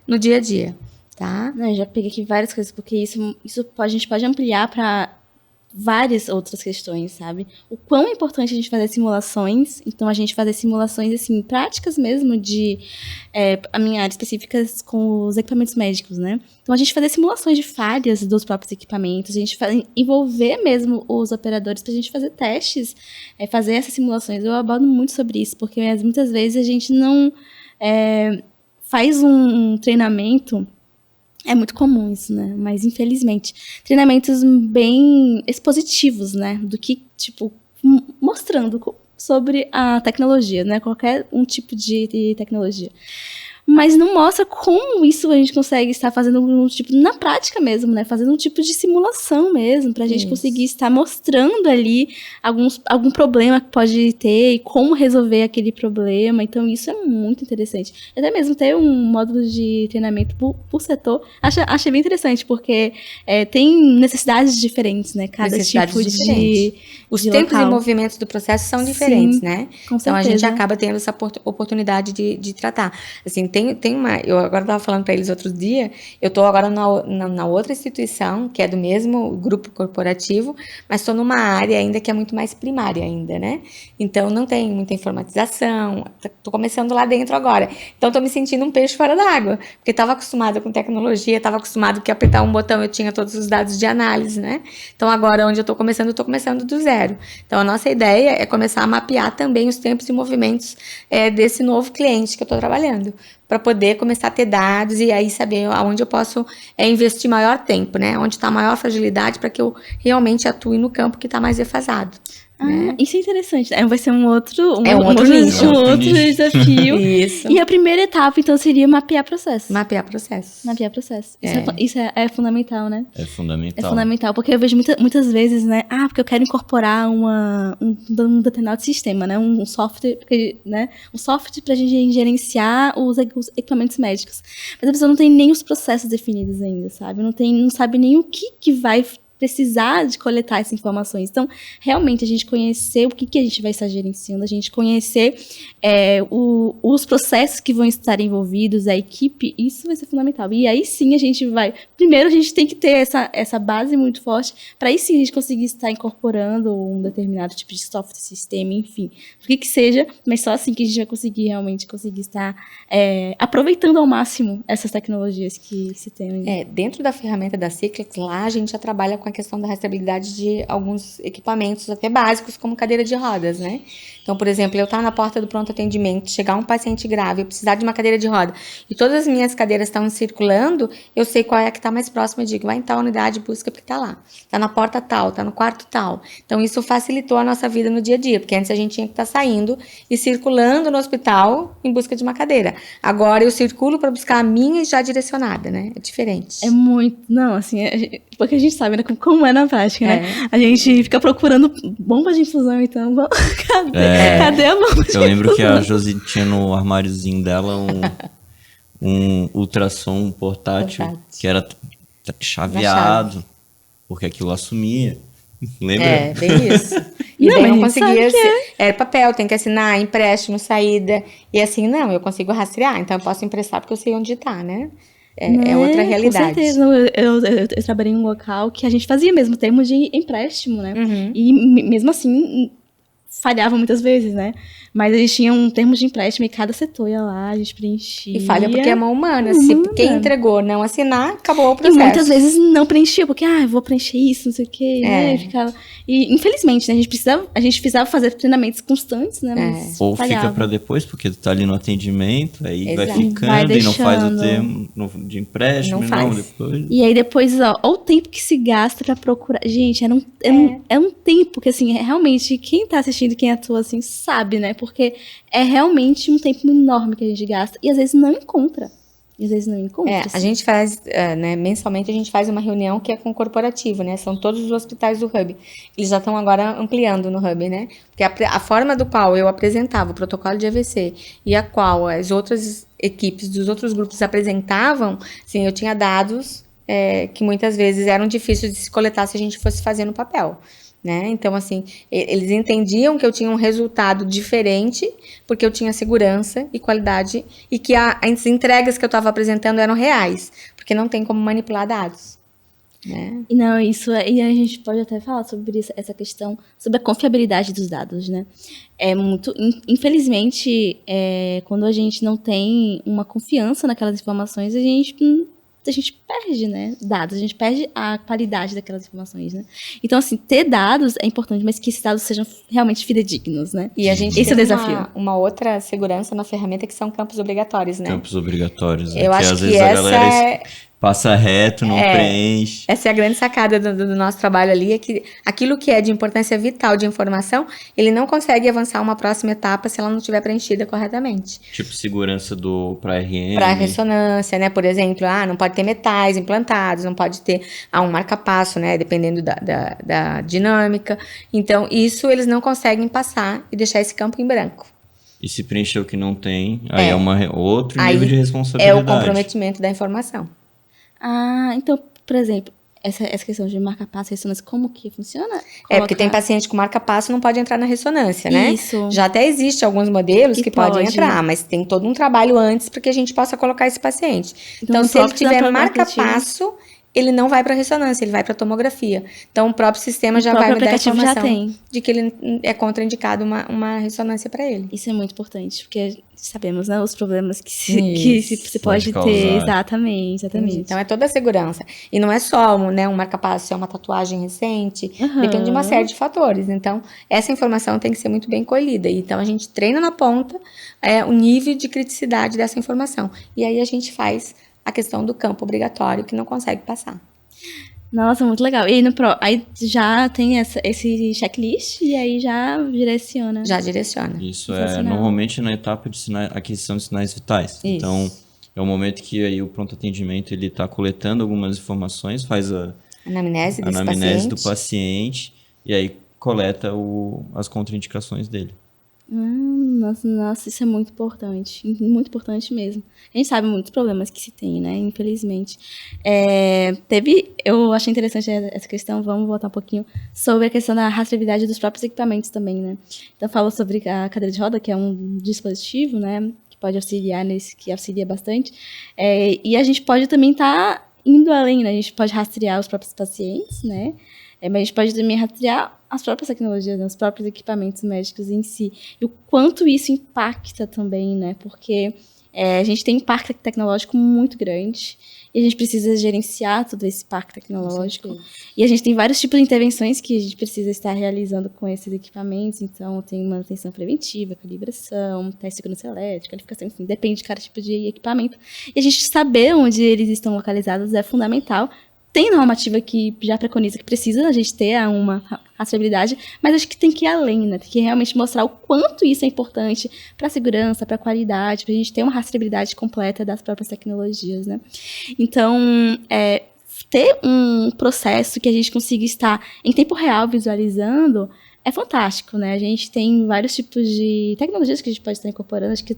no dia a dia, tá? Eu já peguei aqui várias coisas, porque isso a gente pode ampliar para várias outras questões, sabe? O quão é importante a gente fazer simulações, então a gente fazer simulações, assim, práticas mesmo de, a minha área específica com os equipamentos médicos, né? Então a gente fazer simulações de falhas dos próprios equipamentos, a gente envolver mesmo os operadores pra gente fazer testes, fazer essas simulações. Eu abordo muito sobre isso, porque muitas vezes a gente não faz um treinamento. É muito comum isso, né? Mas, infelizmente, treinamentos bem expositivos, né? Do que, tipo, mostrando sobre a tecnologia, né? Qualquer tipo de tecnologia. Mas não mostra como isso a gente consegue estar fazendo tipo, na prática mesmo, né? Fazendo um tipo de simulação mesmo, pra gente conseguir estar mostrando ali algum problema que pode ter e como resolver aquele problema. Então, isso é muito interessante. Até mesmo ter um módulo de treinamento por setor, achei bem interessante, porque tem necessidades diferentes, né? Cada tipo de Os tempos local. e movimentos do processo são diferentes, né? Com então, certeza. a gente acaba tendo essa oportunidade de tratar. Assim, eu agora estava falando para eles outro dia, eu estou agora na outra instituição, que é do mesmo grupo corporativo, mas estou numa área ainda que é muito mais primária ainda, né? Então, não tem muita informatização, estou começando lá dentro agora. Então, estou me sentindo um peixe fora d'água, porque estava acostumada com tecnologia, estava acostumado que apertar um botão eu tinha todos os dados de análise, né? Então, agora, onde eu estou começando do zero. Então, a nossa ideia é começar a mapear também os tempos e movimentos desse novo cliente que eu estou trabalhando, para poder começar a ter dados e aí saber aonde eu posso investir maior tempo, né? Onde está a maior fragilidade para que eu realmente atue no campo que está mais defasado. Né? Isso é interessante. Vai ser um outro nicho. Um outro desafio. Isso. E a primeira etapa, então, seria mapear processo. Mapear processo. Isso é fundamental, né? É fundamental. É fundamental, porque eu vejo muitas vezes, né? Porque eu quero incorporar um determinado sistema, né? Um software, né? Um software pra gente gerenciar os equipamentos médicos. Mas a pessoa não tem nem os processos definidos ainda, sabe? Não sabe nem o que vai precisar de coletar essas informações. Então, realmente, a gente conhecer o que a gente vai estar gerenciando, a gente conhecer os processos que vão estar envolvidos, a equipe, isso vai ser fundamental. E aí sim a gente vai... Primeiro, a gente tem que ter essa base muito forte, para aí sim a gente conseguir estar incorporando um determinado tipo de software, sistema, enfim. O que seja, mas só assim que a gente vai conseguir estar aproveitando ao máximo essas tecnologias que se tem. Dentro da ferramenta da Cyclex, lá a gente já trabalha com a questão da rastreabilidade de alguns equipamentos até básicos, como cadeira de rodas, né? Então, por exemplo, eu estar na porta do pronto atendimento, chegar um paciente grave, eu precisar de uma cadeira de roda, e todas as minhas cadeiras estão circulando, eu sei qual é a que está mais próxima, eu digo, vai em tal unidade, busca porque está lá. Está na porta tal, está no quarto tal. Então, isso facilitou a nossa vida no dia a dia, porque antes a gente tinha que estar saindo e circulando no hospital em busca de uma cadeira. Agora, eu circulo para buscar a minha já direcionada, né? É diferente. É muito... Não, assim, porque a gente sabe, né, como é na prática, né? A gente fica procurando bomba de infusão, então, cadê a bomba de infusão? Eu lembro que a Josi tinha no armáriozinho dela um ultrassom portátil que era chaveado, porque aquilo assumia. Lembra? Bem isso. E daí não conseguia... Era papel, tem que assinar, empréstimo, saída. E assim, não, eu consigo rastrear, então eu posso emprestar porque eu sei onde está, né? É outra realidade. Com certeza. Eu trabalhei em um local que a gente fazia mesmo termos de empréstimo, né? Uhum. E mesmo assim, falhava muitas vezes, né? Mas a gente tinha um termo de empréstimo e cada setor ia lá, a gente preenchia. E falha porque é mão humana. Se quem entregou não assinar, acabou o processo. E muitas vezes não preenchia, porque, eu vou preencher isso, não sei o quê, né? Ficava... E, infelizmente, né, a gente precisava fazer treinamentos constantes, né? Mas ou falhava. fica para depois, porque tu tá ali no atendimento, aí Exato. vai ficando e não faz o termo de empréstimo, não depois. E aí depois, o tempo que se gasta para procurar. Gente, é um tempo que, assim, realmente, quem tá assistindo, quem atua, assim, sabe, né? Porque é realmente um tempo enorme que a gente gasta e às vezes não encontra. Assim. A gente faz, mensalmente a gente faz uma reunião que é com o corporativo, né? São todos os hospitais do Hub. Eles já estão agora ampliando no Hub, né? Porque a forma do qual eu apresentava o protocolo de AVC e a qual as outras equipes dos outros grupos apresentavam, assim, eu tinha dados que muitas vezes eram difíceis de se coletar se a gente fosse fazer no papel. Né? Então, assim, eles entendiam que eu tinha um resultado diferente, porque eu tinha segurança e qualidade, e que as entregas que eu estava apresentando eram reais, porque não tem como manipular dados. Né? Não, e a gente pode até falar sobre isso, essa questão, sobre a confiabilidade dos dados, né? Infelizmente, quando a gente não tem uma confiança naquelas informações, a gente perde, né, dados, a gente perde a qualidade daquelas informações, né? Então, assim, ter dados é importante, mas que esses dados sejam realmente fidedignos, né? E a gente Esse é o desafio. Uma outra segurança na ferramenta que são campos obrigatórios, né? Campos obrigatórios. Eu acho às que vezes a galera passa reto, não preenche. Essa é a grande sacada do nosso trabalho ali, é que aquilo que é de importância vital de informação, ele não consegue avançar uma próxima etapa se ela não estiver preenchida corretamente. Tipo segurança para RM. Para ressonância, né? Por exemplo, não pode ter metais implantados, não pode ter um marca-passo, né? Dependendo da dinâmica. Então, isso eles não conseguem passar e deixar esse campo em branco. E se preencher o que não tem, aí é outro nível de responsabilidade. É o comprometimento da informação. Então, por exemplo, essa questão de marca-passo, ressonância, como que funciona? Porque tem paciente com marca-passo não pode entrar na ressonância, né? Isso. Já até existe alguns modelos que podem pode. entrar, mas tem todo um trabalho antes para que a gente possa colocar esse paciente. Então no se ele próprio tiver marca-passo, ele não vai para ressonância, ele vai para tomografia. Então, o próprio sistema já vai me dar a informação de que ele é contraindicado uma ressonância para ele. Isso é muito importante, porque sabemos, né, os problemas que se pode ter. Exatamente. Então, é toda a segurança. E não é só um marca-passo, é uma tatuagem recente. Depende de uma série de fatores. Então, essa informação tem que ser muito bem colhida. Então, a gente treina na ponta o nível de criticidade dessa informação. E aí, a gente faz a questão do campo obrigatório que não consegue passar. Nossa, muito legal. E aí já tem esse checklist e aí já direciona. Já direciona. Isso é normalmente na etapa de aquisição de sinais vitais. Isso. Então, é o momento que aí o pronto atendimento ele está coletando algumas informações, faz a anamnese do paciente e aí coleta as contraindicações dele. Nossa, isso é muito importante mesmo. A gente sabe muitos problemas que se tem, né, infelizmente. Eu achei interessante essa questão, vamos voltar um pouquinho sobre a questão da rastreabilidade dos próprios equipamentos também, né. Então, falou sobre a cadeira de roda, que é um dispositivo, né, que pode auxiliar que auxilia bastante, e a gente pode também estar indo além, né, a gente pode rastrear os próprios pacientes, né, mas a gente pode também rastrear as próprias tecnologias, né, os próprios equipamentos médicos em si. E o quanto isso impacta também, né? Porque a gente tem um parque tecnológico muito grande e a gente precisa gerenciar todo esse parque tecnológico. E a gente tem vários tipos de intervenções que a gente precisa estar realizando com esses equipamentos. Então, tem manutenção preventiva, calibração, teste de segurança elétrica, qualificação, enfim, depende de cada tipo de equipamento. E a gente saber onde eles estão localizados é fundamental. Tem normativa que já preconiza que precisa a gente ter uma rastreabilidade, mas acho que tem que ir além, né? Tem que realmente mostrar o quanto isso é importante para a segurança, para a qualidade, para a gente ter uma rastreabilidade completa das próprias tecnologias, né? Então, ter um processo que a gente consiga estar em tempo real visualizando é fantástico, né? A gente tem vários tipos de tecnologias que a gente pode estar incorporando. Acho que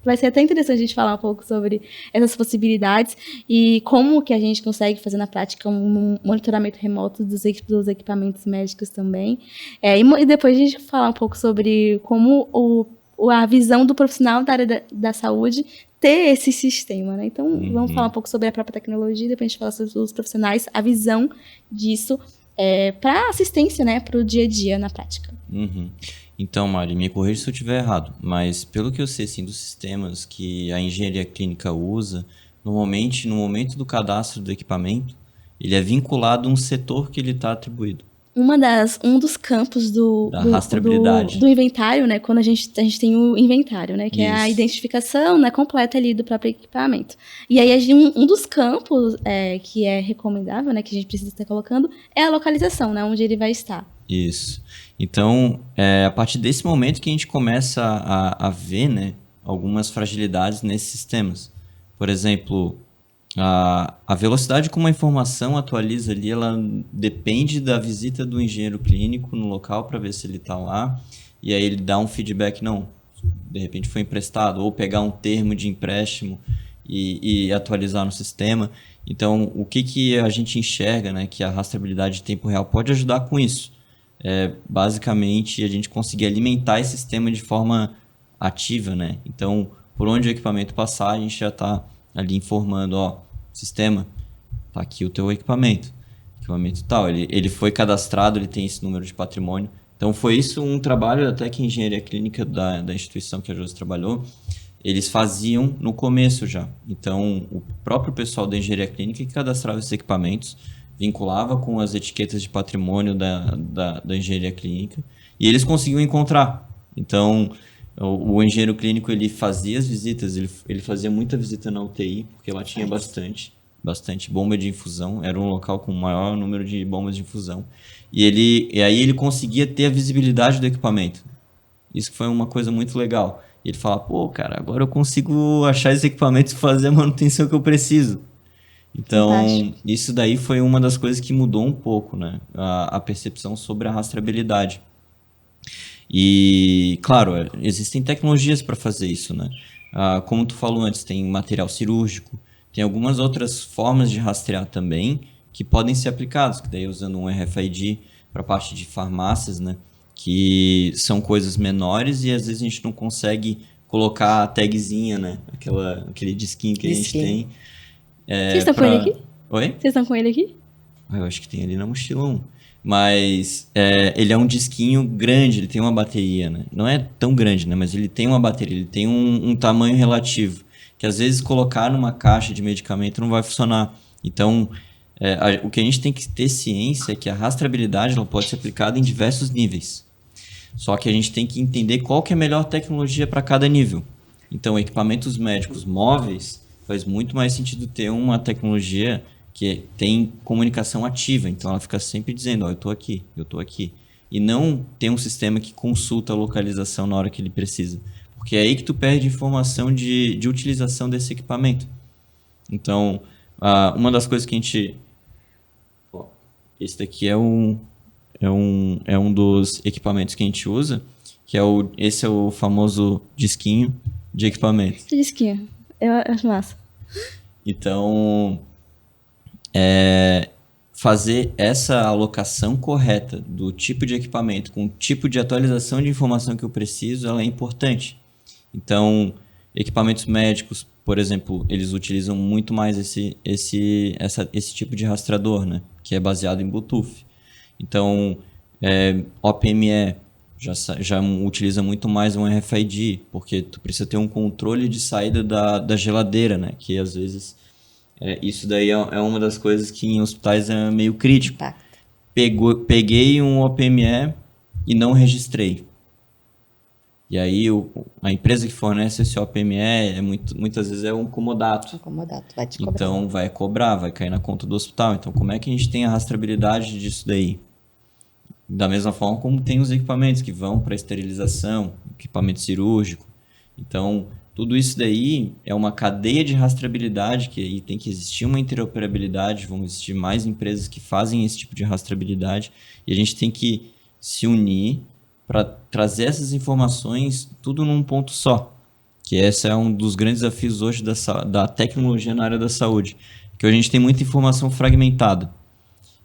vai ser até interessante a gente falar um pouco sobre essas possibilidades e como que a gente consegue fazer na prática um monitoramento remoto dos equipamentos médicos também. E depois a gente falar um pouco sobre como a visão do profissional da área da saúde ter esse sistema, né? Então, vamos falar um pouco sobre a própria tecnologia, depois a gente fala sobre os profissionais, a visão disso para assistência, né, para o dia a dia na prática. Então, Mari, me corrija se eu estiver errado, mas pelo que eu sei assim, dos sistemas que a engenharia clínica usa, normalmente no momento do cadastro do equipamento, ele é vinculado a um setor que ele está atribuído. Um dos campos da rastreabilidade. Do inventário, né? Quando a gente tem o inventário, né? Que é a identificação, né, completa ali do próprio equipamento. E aí, um dos campos que é recomendável, né? Que a gente precisa estar colocando é a localização, né? Onde ele vai estar. Isso. Então, a partir desse momento que a gente começa a ver, né, algumas fragilidades nesses sistemas. Por exemplo, a velocidade como a informação atualiza ali, ela depende da visita do engenheiro clínico no local para ver se ele está lá. E aí ele dá um feedback, não, de repente foi emprestado. Ou pegar um termo de empréstimo e atualizar no sistema. Então, o que a gente enxerga, né, que a rastreabilidade de tempo real pode ajudar com isso? Basicamente, a gente conseguir alimentar esse sistema de forma ativa, né? Então, por onde o equipamento passar, a gente já está ali informando, sistema, tá aqui o teu equipamento tal, ele foi cadastrado, ele tem esse número de patrimônio. Então, foi isso um trabalho até que a engenharia clínica da instituição que a Josi trabalhou, eles faziam no começo já. Então, o próprio pessoal da engenharia clínica que cadastrava esses equipamentos, vinculava com as etiquetas de patrimônio da engenharia clínica e eles conseguiam encontrar. Então, o engenheiro clínico ele fazia as visitas, ele fazia muita visita na UTI, porque lá tinha bastante bomba de infusão, era um local com o maior número de bombas de infusão. E aí ele conseguia ter a visibilidade do equipamento. Isso foi uma coisa muito legal. E ele fala, cara, agora eu consigo achar esse equipamento e fazer a manutenção que eu preciso. Então, isso daí foi uma das coisas que mudou um pouco, né? A percepção sobre a rastreabilidade. E, claro, existem tecnologias para fazer isso, né? Como tu falou antes, tem material cirúrgico, tem algumas outras formas de rastrear também, que podem ser aplicados, que daí usando um RFID para a parte de farmácias, né? Que são coisas menores e às vezes a gente não consegue colocar a tagzinha, né? Aquele disquinho que a gente tem. Vocês estão com ele aqui? Oi? Vocês estão com ele aqui? Eu acho que tem ali na mochila um. Mas ele é um disquinho grande, ele tem uma bateria, né? Não é tão grande, né? Mas ele tem uma bateria, ele tem um tamanho relativo. Que às vezes colocar numa caixa de medicamento não vai funcionar. Então, o que a gente tem que ter ciência é que a rastreabilidade ela pode ser aplicada em diversos níveis. Só que a gente tem que entender qual que é a melhor tecnologia para cada nível. Então, equipamentos médicos móveis faz muito mais sentido ter uma tecnologia que tem comunicação ativa. Então, ela fica sempre dizendo, eu estou aqui, eu estou aqui. E não ter um sistema que consulta a localização na hora que ele precisa. Porque é aí que tu perde informação de utilização desse equipamento. Então, uma das coisas que a gente... Esse daqui é um dos equipamentos que a gente usa, que esse é o famoso disquinho de equipamento. Disquinho. Eu acho massa. Então, fazer essa alocação correta do tipo de equipamento com o tipo de atualização de informação que eu preciso, ela é importante. Então, equipamentos médicos, por exemplo, eles utilizam muito mais esse tipo de rastreador, né? Que é baseado em Bluetooth. Então, OPME já utiliza muito mais um RFID, porque tu precisa ter um controle de saída da geladeira, né? Que às vezes isso daí é uma das coisas que em hospitais é meio crítico. Peguei um OPME e não registrei. E aí a empresa que fornece esse OPME muitas vezes é um comodato. Vai te cobrar. Então vai cobrar, vai cair na conta do hospital. Então como é que a gente tem a rastreabilidade disso daí? Da mesma forma como tem os equipamentos que vão para esterilização, equipamento cirúrgico. Então tudo isso daí é uma cadeia de rastreabilidade que aí tem que existir uma interoperabilidade, vão existir mais empresas que fazem esse tipo de rastreabilidade e a gente tem que se unir para trazer essas informações tudo num ponto só, que esse é um dos grandes desafios hoje da tecnologia na área da saúde, que a gente tem muita informação fragmentada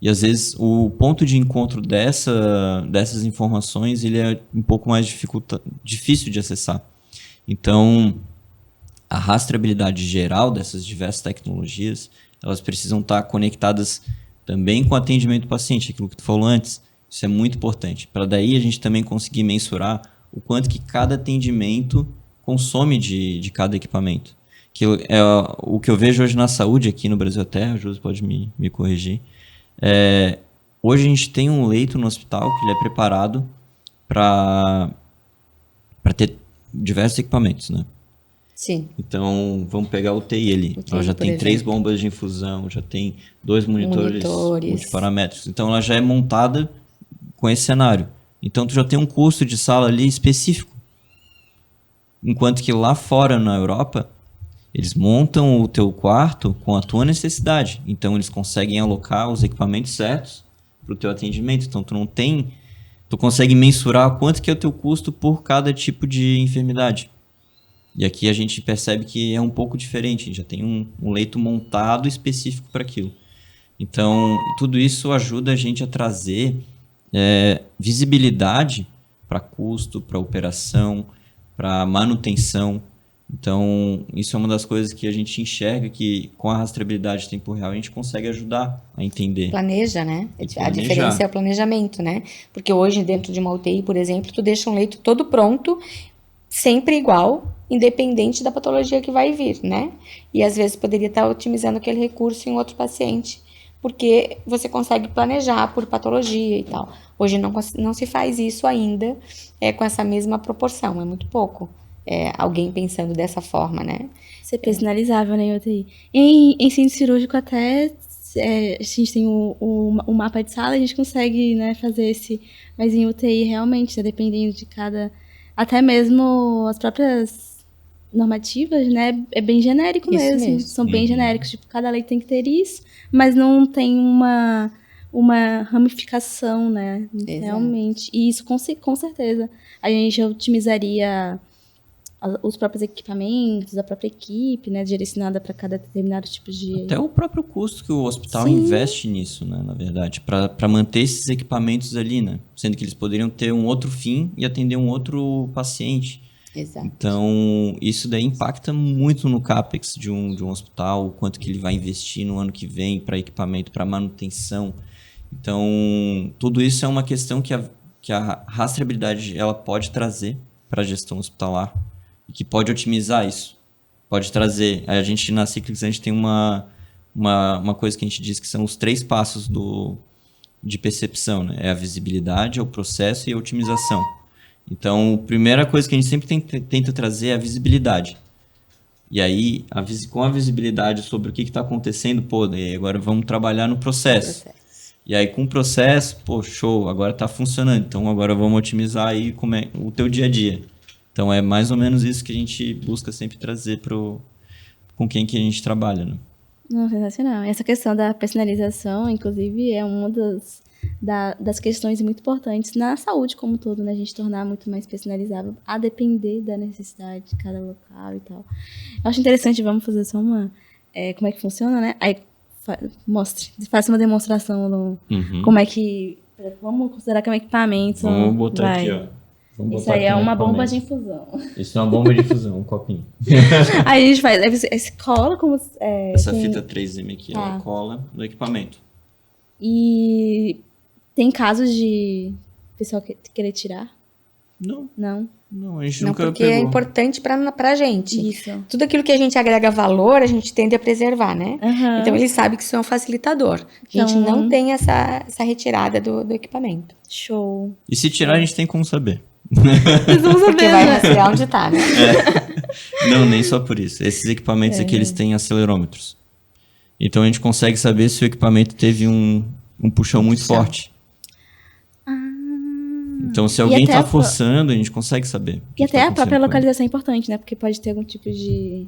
e às vezes o ponto de encontro dessas informações ele é um pouco mais difícil de acessar. Então, a rastreabilidade geral dessas diversas tecnologias, elas precisam estar conectadas também com o atendimento do paciente, aquilo que tu falou antes. Isso é muito importante, para daí a gente também conseguir mensurar o quanto que cada atendimento consome de cada equipamento. Que o que eu vejo hoje na saúde aqui no Brasil até, a Josi pode me corrigir, hoje a gente tem um leito no hospital que ele é preparado para ter diversos equipamentos, né? Sim. Então, vamos pegar o UTI ali. Ela já tem 3 bombas de infusão, já tem 2 monitores multiparamétricos. Então, ela já é montada com esse cenário. Então, tu já tem um custo de sala ali específico. Enquanto que lá fora, na Europa, eles montam o teu quarto com a tua necessidade. Então, eles conseguem alocar os equipamentos certos para o teu atendimento. Então, tu consegue mensurar quanto que é o teu custo por cada tipo de enfermidade. E aqui a gente percebe que é um pouco diferente. A gente já tem um leito montado específico para aquilo. Então, tudo isso ajuda a gente a trazer visibilidade para custo, para operação, para manutenção. Então, isso é uma das coisas que a gente enxerga que com a rastreabilidade em tempo real a gente consegue ajudar a entender. Planeja, né? A diferença é o planejamento, né? Porque hoje dentro de uma UTI, por exemplo, tu deixa um leito todo pronto, sempre igual, independente da patologia que vai vir, né? E às vezes poderia estar otimizando aquele recurso em outro paciente, porque você consegue planejar por patologia e tal. Hoje não se faz isso ainda com essa mesma proporção, é muito pouco. Alguém pensando dessa forma, né? Ser personalizável, né, em UTI. Em centro cirúrgico até a gente tem o mapa de sala, a gente consegue, né, fazer mas em UTI realmente, dependendo de cada... Até mesmo as próprias normativas, né, é bem genérico mesmo. São bem genéricos, tipo, cada lei tem que ter isso, mas não tem uma ramificação, né, Exato. realmente. E isso, com certeza, a gente otimizaria os próprios equipamentos, a própria equipe, né, direcionada para cada determinado tipo de... Até o próprio custo que o hospital investe nisso, né, na verdade, para manter esses equipamentos ali, né? Sendo que eles poderiam ter um outro fim e atender um outro paciente. Exato. Então, isso daí impacta muito no CAPEX de um hospital, o quanto que ele vai investir no ano que vem para equipamento, para manutenção. Então, tudo isso é uma questão que a rastreabilidade ela pode trazer para a gestão hospitalar e que pode otimizar isso. Pode trazer. A gente, na Cyclics, a gente tem uma coisa que a gente diz que são os 3 passos de percepção, né? É a visibilidade, é o processo e a otimização. Então, a primeira coisa que a gente sempre tenta trazer é a visibilidade. E aí, com a visibilidade sobre o que está acontecendo, e agora vamos trabalhar no processo. E aí, com o processo, show, agora está funcionando. Então, agora vamos otimizar aí como é o teu dia a dia. Então, é mais ou menos isso que a gente busca sempre trazer com quem que a gente trabalha, né? Não, sensacional. Essa questão da personalização, inclusive, é uma das questões muito importantes na saúde como um todo, né? A gente tornar muito mais personalizável, a depender da necessidade de cada local e tal. Eu acho interessante, vamos fazer só como é que funciona, né? Aí, faça uma demonstração como é que... Vamos considerar que é um equipamento. Vamos botar aqui, ó. Isso aí é uma bomba de infusão. Isso é uma bomba de infusão, um copinho. Aí a gente faz, aí você cola como... Essa fita 3M aqui, ela cola no equipamento. E tem casos de pessoal querer tirar? Não. Não, a gente nunca porque pegou. É importante pra gente. Isso. Tudo aquilo que a gente agrega valor, a gente tende a preservar, né? Uhum. Então, ele sabe que isso é um facilitador. A gente não tem essa retirada do equipamento. Show. E se tirar, a gente tem como saber. Vocês vão saber, Porque vai rastrear onde tá, né? Não, nem só por isso. Esses equipamentos aqui, eles têm acelerômetros. Então, a gente consegue saber se o equipamento teve um puxão muito forte. Então, se alguém está forçando, a gente consegue saber. E até a própria localização é importante, né? Porque pode ter algum tipo de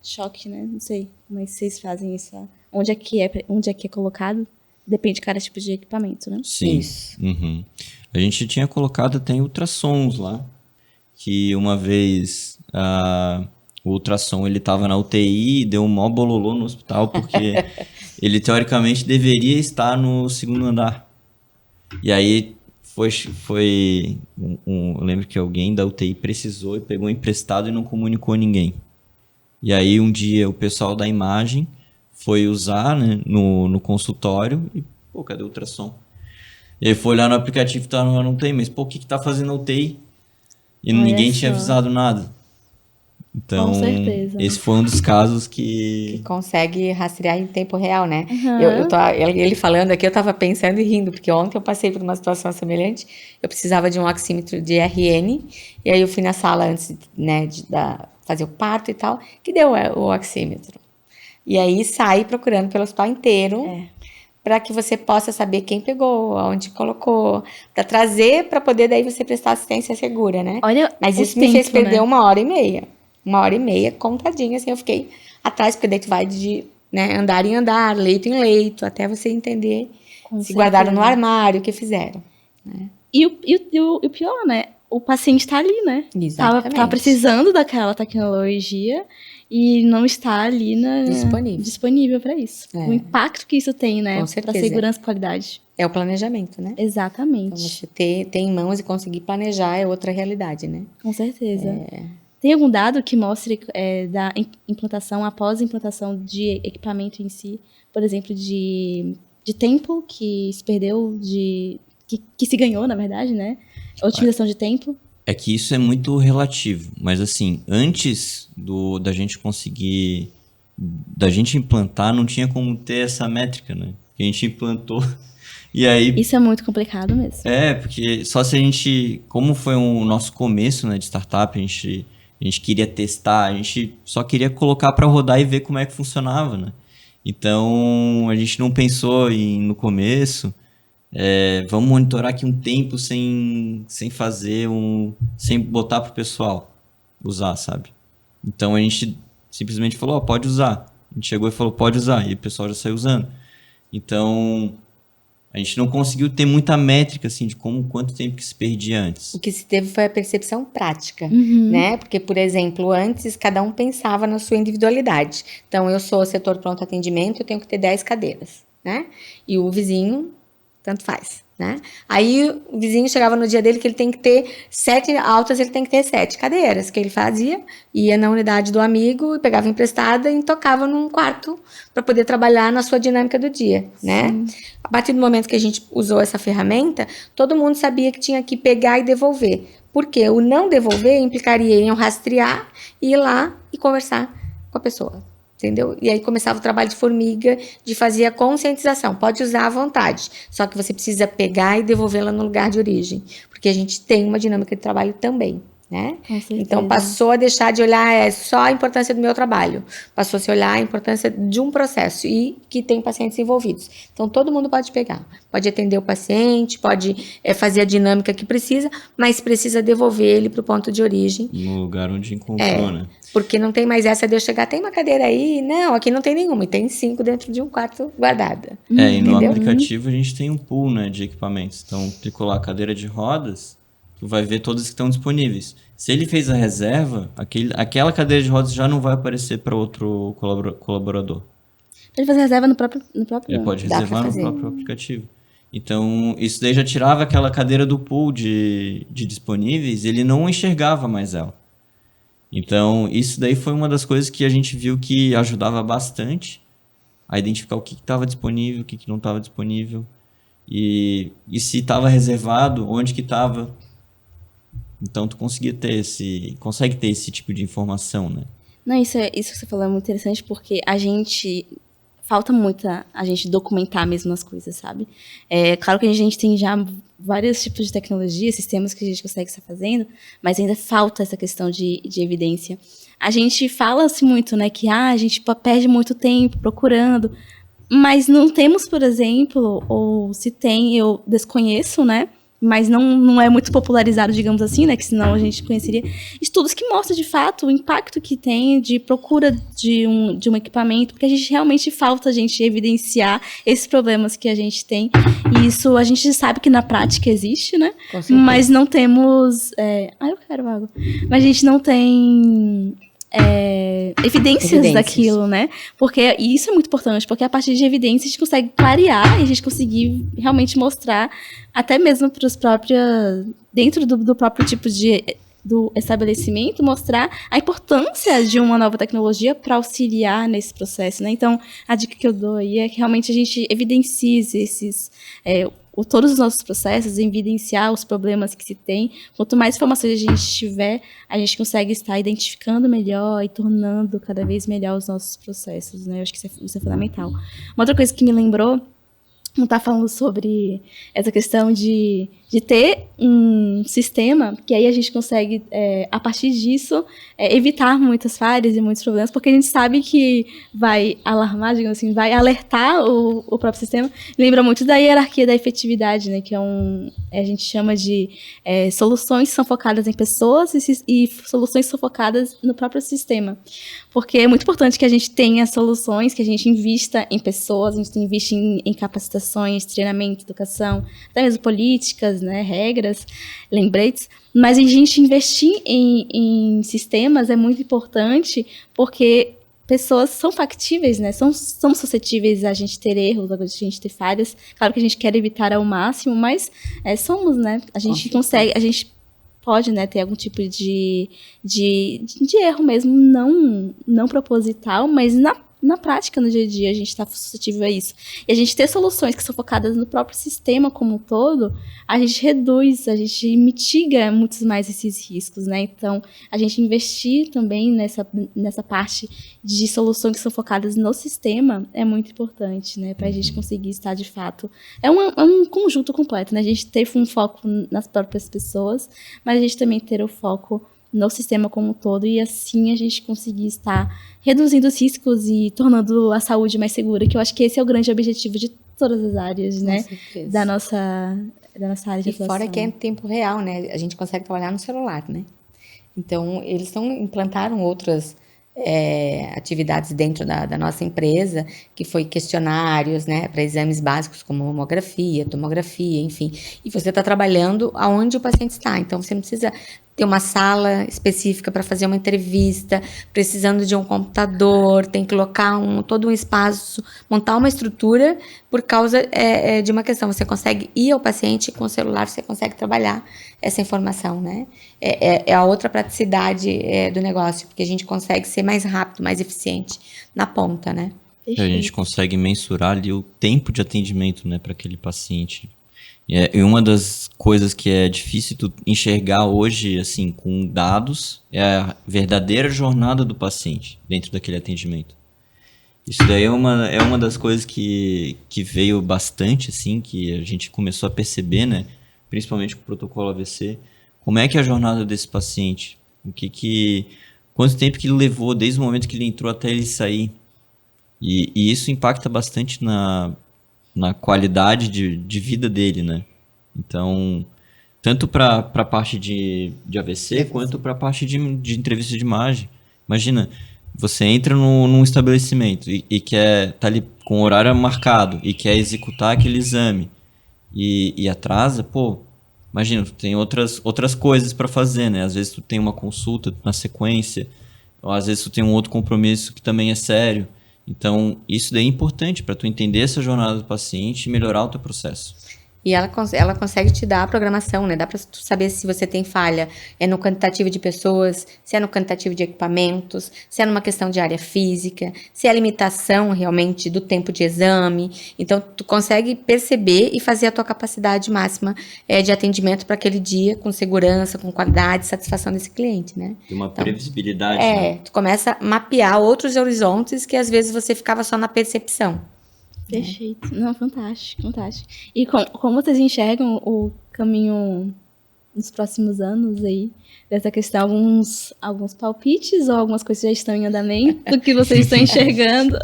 choque, né? Não sei como é que vocês fazem isso. Onde é que é colocado? Depende de cada tipo de equipamento, né? Sim. Isso. Uhum. A gente tinha colocado até ultrassons lá, que uma vez o ultrassom ele estava na UTI e deu um mó bololô no hospital, porque ele teoricamente deveria estar no 2º andar. E aí eu lembro que alguém da UTI precisou e pegou emprestado e não comunicou a ninguém. E aí um dia o pessoal da imagem foi usar, né, no consultório e, cadê o ultrassom? E aí foi olhar no aplicativo e não tem, mas o que tá fazendo a UTI? E ninguém tinha avisado nada. Então, com certeza. Esse foi um dos casos que consegue rastrear em tempo real, né? Uhum. Ele falando aqui, eu tava pensando e rindo, porque ontem eu passei por uma situação semelhante. Eu precisava de um oxímetro de RN, e aí eu fui na sala antes, né, de fazer o parto e tal, que deu o oxímetro. E aí saí procurando pelo hospital inteiro, para que você possa saber quem pegou, onde colocou, para trazer, para poder daí você prestar assistência segura, né? Mas isso me fez perder 1h30. 1h30, contadinha, assim, eu fiquei atrás, porque daí tu vai de andar em andar, leito em leito, até você entender se guardaram no armário, o que fizeram. Né? E o pior, né? O paciente tá ali, né? Exatamente. Tava precisando daquela tecnologia e não está ali disponível para isso. O impacto que isso tem, né? Para segurança e qualidade. É o planejamento, né? Exatamente. Então, você ter em mãos e conseguir planejar é outra realidade, né? Com certeza. Tem algum dado que mostre da implantação, após a implantação de equipamento em si, por exemplo, de tempo que se perdeu, que se ganhou, na verdade, né? Otimização de tempo? É que isso é muito relativo, mas assim, antes da gente conseguir, da gente implantar, não tinha como ter essa métrica, né? Que a gente implantou. E aí, isso é muito complicado mesmo. Porque só se a gente, como foi o nosso começo, né, de startup, a gente queria testar, a gente só queria colocar para rodar e ver como é que funcionava, né? Então, a gente não pensou no começo, vamos monitorar aqui um tempo sem fazer sem botar pro pessoal usar, sabe? Então, a gente simplesmente falou, pode usar. A gente chegou e falou, pode usar. E o pessoal já saiu usando. Então, A gente não conseguiu ter muita métrica, assim, de quanto tempo que se perdia antes. O que se teve foi a percepção prática, né? Porque, por exemplo, antes cada um pensava na sua individualidade. Então, eu sou setor pronto atendimento, eu tenho que ter 10 cadeiras, né? E o vizinho, tanto faz, né? Aí o vizinho chegava no dia dele que ele tem que ter 7 altas, ele tem que ter 7 cadeiras. O que ele fazia? Ia na unidade do amigo, pegava emprestada e tocava num quarto para poder trabalhar na sua dinâmica do dia, né? A partir do momento que a gente usou essa ferramenta, todo mundo sabia que tinha que pegar e devolver. Porque o não devolver implicaria em eu rastrear, ir lá e conversar com a pessoa. Entendeu? E aí começava o trabalho de formiga, de fazer a conscientização. Pode usar à vontade, só que você precisa pegar e devolvê-la no lugar de origem, porque a gente tem uma dinâmica de trabalho também, né? Então passou a deixar de olhar só a importância do meu trabalho, passou a se olhar a importância de um processo e que tem pacientes envolvidos. Então todo mundo pode pegar, pode atender o paciente, pode fazer a dinâmica que precisa, mas precisa devolver ele para o ponto de origem. No lugar onde encontrou, né? Porque não tem mais essa de eu chegar, tem uma cadeira aí? Não, aqui não tem nenhuma. E tem 5 dentro de um quarto guardada. E no aplicativo a gente tem um pool, né, de equipamentos. Então, clicou lá a cadeira de rodas, tu vai ver todas que estão disponíveis. Se ele fez a reserva, aquela cadeira de rodas já não vai aparecer para outro colaborador. Ele fazer reserva no próprio... Ele pode reservar no próprio aplicativo. Então, isso daí já tirava aquela cadeira do pool de disponíveis, ele não enxergava mais ela. Então, isso daí foi uma das coisas que a gente viu que ajudava bastante a identificar o que estava disponível, o que não estava disponível. E se estava reservado, onde que estava. Então, tu consegue ter esse tipo de informação, né? Não, isso que você falou é muito interessante, porque falta muito a gente documentar mesmo as coisas, sabe? É claro que a gente tem já vários tipos de tecnologia, sistemas que a gente consegue estar fazendo, mas ainda falta essa questão de evidência. A gente fala-se muito, né, que a gente perde muito tempo procurando, mas não temos, por exemplo, ou se tem, eu desconheço, né, mas não é muito popularizado, digamos assim, né, que senão a gente conheceria estudos que mostram, de fato, o impacto que tem de procura de um equipamento, porque a gente realmente falta a gente evidenciar esses problemas que a gente tem, e isso a gente sabe que na prática existe, né, mas não temos... eu quero água. Mas a gente não tem... evidências daquilo, né? Porque isso é muito importante, porque a partir de evidências a gente consegue clarear e a gente conseguir realmente mostrar, até mesmo para os próprios, dentro do próprio tipo do estabelecimento, mostrar a importância de uma nova tecnologia para auxiliar nesse processo, né? Então, a dica que eu dou aí é que realmente a gente evidencie todos os nossos processos, evidenciar os problemas que se tem. Quanto mais informações a gente tiver, a gente consegue estar identificando melhor e tornando cada vez melhor os nossos processos, né? Eu acho que isso é fundamental. Uma outra coisa que me lembrou, não está falando sobre essa questão de ter um sistema que aí a gente consegue, a partir disso, evitar muitas falhas e muitos problemas, porque a gente sabe que vai alarmar, digamos assim, vai alertar o próprio sistema. Lembra muito da hierarquia da efetividade, né, que a gente chama de soluções que são focadas em pessoas e soluções que são focadas no próprio sistema. Porque é muito importante que a gente tenha soluções, que a gente invista em pessoas, a gente invista em capacitações, treinamento, educação, até mesmo políticas, né, regras, lembretes, mas a gente investir em sistemas é muito importante porque pessoas são factíveis, né, são suscetíveis a gente ter erros, a gente ter falhas. Claro que a gente quer evitar ao máximo, mas somos, né, a gente consegue, a gente pode, né, ter algum tipo de erro mesmo, não proposital, mas na prática, no dia a dia, a gente está suscetível a isso. E a gente ter soluções que são focadas no próprio sistema como um todo, a gente reduz, a gente mitiga muitos mais esses riscos, né? Então, a gente investir também nessa parte de soluções que são focadas no sistema é muito importante, né? Para a gente conseguir estar, de fato... É um conjunto completo, né? A gente ter um foco nas próprias pessoas, mas a gente também ter o foco no sistema como um todo, e assim a gente conseguir estar reduzindo os riscos e tornando a saúde mais segura, que eu acho que esse é o grande objetivo de todas as áreas, né? Da nossa área de atuação. E fora que é em tempo real, né? A gente consegue trabalhar no celular, né? Então, eles implantaram outras atividades dentro da nossa empresa, que foi questionários, né, para exames básicos como mamografia, tomografia, enfim. E você está trabalhando aonde o paciente está. Então, você não precisa ter uma sala específica para fazer uma entrevista, precisando de um computador, tem que colocar todo um espaço, montar uma estrutura por causa de uma questão. Você consegue ir ao paciente com o celular, você consegue trabalhar essa informação, né? É a outra praticidade do negócio, porque a gente consegue ser mais rápido, mais eficiente na ponta, né? A gente consegue mensurar ali o tempo de atendimento, né, para aquele paciente. E uma das coisas que é difícil tu enxergar hoje, assim, com dados, é a verdadeira jornada do paciente dentro daquele atendimento. Isso daí é uma das coisas que veio bastante, assim, que a gente começou a perceber, né, principalmente com o protocolo AVC, como é que é a jornada desse paciente, quanto tempo que ele levou desde o momento que ele entrou até ele sair. E isso impacta bastante na qualidade de vida dele, né? Então, tanto para a parte de AVC, quanto para a parte de entrevista de imagem. Imagina, você entra num estabelecimento e quer tá ali com o horário marcado e quer executar aquele exame e atrasa, pô, imagina, tu tem outras coisas para fazer, né? Às vezes tu tem uma consulta na sequência, ou às vezes tu tem um outro compromisso que também é sério. Então, isso daí é importante para tu entender essa jornada do paciente e melhorar o teu processo. E ela consegue te dar a programação, né? Dá para tu saber se você tem falha. É no quantitativo de pessoas, se é no quantitativo de equipamentos, se é numa questão de área física, se é a limitação realmente do tempo de exame. Então, tu consegue perceber e fazer a tua capacidade máxima de atendimento para aquele dia, com segurança, com qualidade, satisfação desse cliente, né? Tem uma previsibilidade, né? Tu começa a mapear outros horizontes que às vezes você ficava só na percepção. Perfeito. Não, fantástico, fantástico. E como vocês enxergam o caminho nos próximos anos aí, dessa questão, alguns palpites ou algumas coisas já estão em andamento, do que vocês estão enxergando?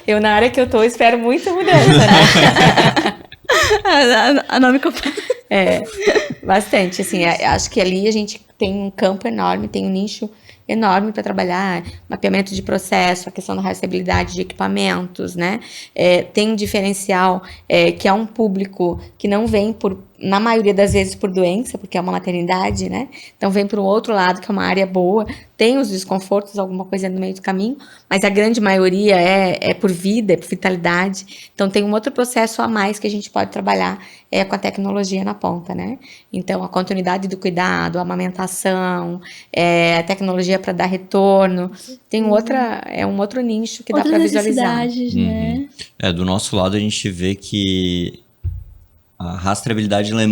Eu, na área que eu tô, espero muita mudança, né? a nome Bastante, assim, acho que ali a gente tem um campo enorme, tem um nicho enorme para trabalhar, mapeamento de processo, a questão da rastreabilidade de equipamentos, né? Tem um diferencial que é um público que não vem na maioria das vezes por doença, porque é uma maternidade, né? Então vem para o outro lado, que é uma área boa, tem os desconfortos, alguma coisa no meio do caminho, mas a grande maioria é por vida, é por vitalidade. Então tem um outro processo a mais que a gente pode trabalhar com a tecnologia na ponta, né? Então a continuidade do cuidado, a amamentação, a tecnologia para dar retorno, tem um outro nicho que dá para visualizar. Né? Do nosso lado a gente vê que a rastreabilidade ela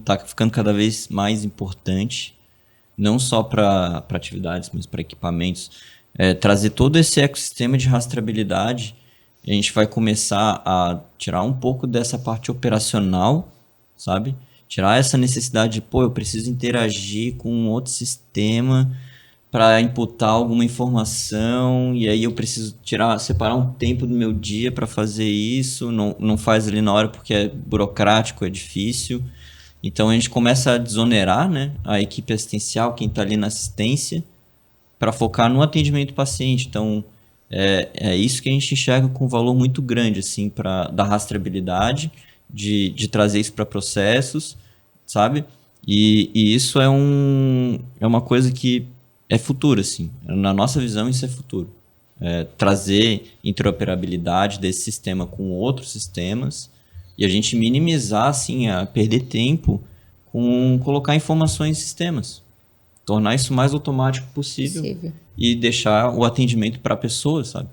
tá ficando cada vez mais importante, não só para atividades, mas para equipamentos. Trazer todo esse ecossistema de rastreabilidade, a gente vai começar a tirar um pouco dessa parte operacional, sabe? Tirar essa necessidade de, eu preciso interagir com um outro sistema para imputar alguma informação, e aí eu preciso separar um tempo do meu dia para fazer isso, não faz ali na hora porque é burocrático, é difícil. Então a gente começa a desonerar, né, a equipe assistencial, quem está ali na assistência, para focar no atendimento do paciente. Então é isso que a gente enxerga com um valor muito grande, assim, da rastreabilidade, de trazer isso para processos, sabe? E isso é uma coisa que é futuro, assim. Na nossa visão, isso é futuro. Trazer interoperabilidade desse sistema com outros sistemas e a gente minimizar, assim, a perder tempo com colocar informações em sistemas. Tornar isso o mais automático possível. E deixar o atendimento para pessoas, sabe?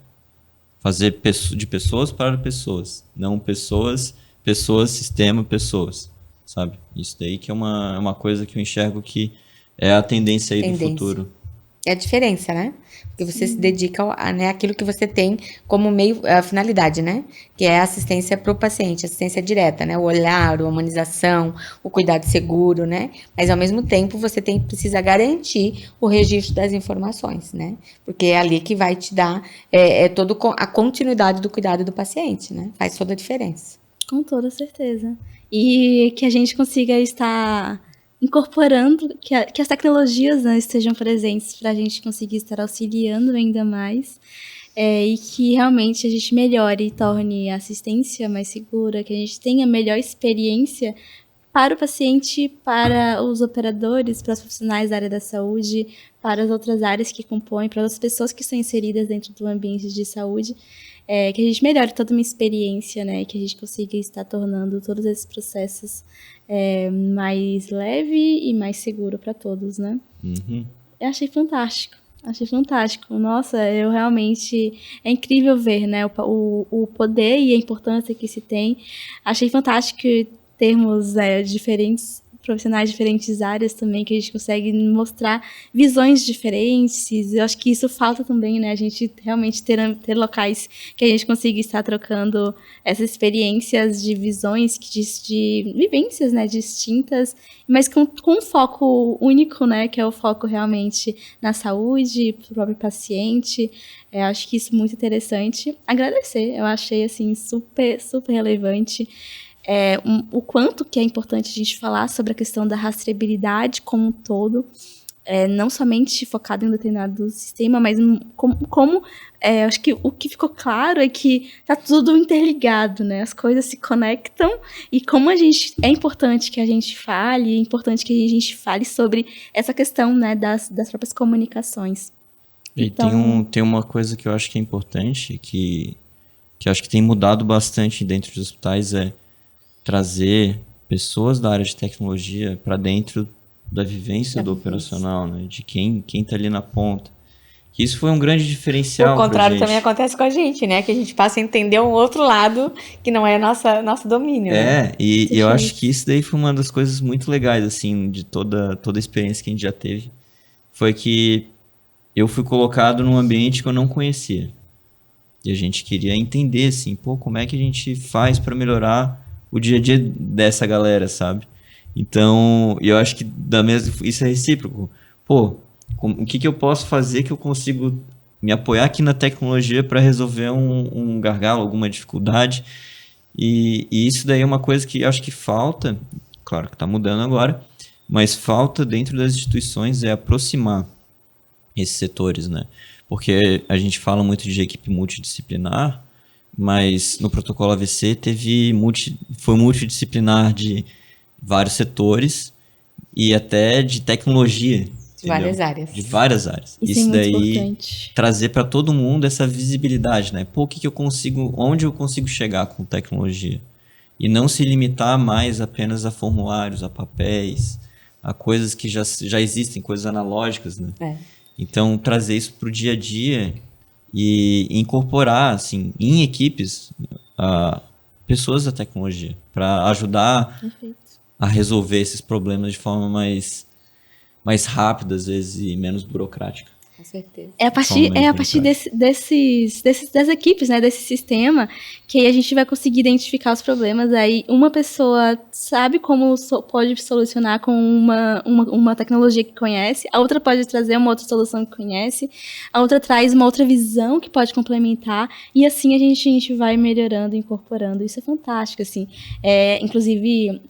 Fazer de pessoas para pessoas. Não pessoas, sistema, pessoas, sabe? Isso daí que é uma coisa que eu enxergo que é a tendência aí do futuro. É a diferença, né? Porque você se dedica àquilo que você tem como meio, a finalidade, né? Que é a assistência para o paciente, assistência direta, né? O olhar, a humanização, o cuidado seguro, né? Mas, ao mesmo tempo, você precisa garantir o registro das informações, né? Porque é ali que vai te dar toda a continuidade do cuidado do paciente, né? Faz toda a diferença. Com toda certeza. E que a gente consiga estar incorporando, que as tecnologias, né, estejam presentes para a gente conseguir estar auxiliando ainda mais, e que realmente a gente melhore e torne a assistência mais segura, que a gente tenha melhor experiência para o paciente, para os operadores, para os profissionais da área da saúde, para as outras áreas que compõem, para as pessoas que estão inseridas dentro do ambiente de saúde, que a gente melhore toda uma experiência, né, que a gente consiga estar tornando todos esses processos mais leve e mais seguro para todos, né? Uhum. Eu achei fantástico. Achei fantástico. Nossa, eu realmente... É incrível ver, né, o poder e a importância que se tem. Achei fantástico termos diferentes profissionais de diferentes áreas também, que a gente consegue mostrar visões diferentes. Eu acho que isso falta também, né? A gente realmente ter locais que a gente consiga estar trocando essas experiências de visões, de vivências, né, distintas, mas com um foco único, né, que é o foco realmente na saúde, pro próprio paciente. Eu acho que isso é muito interessante. Agradecer, eu achei, assim, super, super relevante. O quanto que é importante a gente falar sobre a questão da rastreabilidade como um todo, não somente focado em um determinado sistema, mas como acho que o que ficou claro é que está tudo interligado, né? As coisas se conectam e como é importante que a gente fale, é importante que a gente fale sobre essa questão, né, das próprias comunicações. E então, tem uma coisa que eu acho que é importante, que acho que tem mudado bastante dentro dos hospitais, trazer pessoas da área de tecnologia para dentro da vivência do operacional, né? De quem tá ali na ponta. Que isso foi um grande diferencial. O contrário também acontece com a gente, né? Que a gente passa a entender um outro lado que não é nosso domínio, né? E eu acho que isso daí foi uma das coisas muito legais, assim, de toda a experiência que a gente já teve. Foi que eu fui colocado num ambiente que eu não conhecia. E a gente queria entender, assim, como é que a gente faz para melhorar o dia a dia dessa galera, sabe? Então, eu acho que isso é recíproco. O que eu posso fazer que eu consigo me apoiar aqui na tecnologia para resolver um gargalo, alguma dificuldade? E isso daí é uma coisa que eu acho que falta, claro que está mudando agora, mas falta dentro das instituições aproximar esses setores, né? Porque a gente fala muito de equipe multidisciplinar, mas no protocolo AVC foi multidisciplinar de vários setores e até de tecnologia. De várias áreas. De várias áreas. Isso é muito importante. Trazer para todo mundo essa visibilidade, né? Onde eu consigo chegar com tecnologia? E não se limitar mais apenas a formulários, a papéis, a coisas que já existem, coisas analógicas, né? Então, trazer isso para o dia a dia e incorporar, assim, em equipes, pessoas da tecnologia, para ajudar a resolver esses problemas de forma mais rápida, às vezes, e menos burocrática. Com certeza. É a partir dessas equipes, né, desse sistema, que aí a gente vai conseguir identificar os problemas. Aí uma pessoa sabe como pode solucionar com uma tecnologia que conhece, a outra pode trazer uma outra solução que conhece, a outra traz uma outra visão que pode complementar, e assim a gente vai melhorando, incorporando. Isso é fantástico, assim. Inclusive...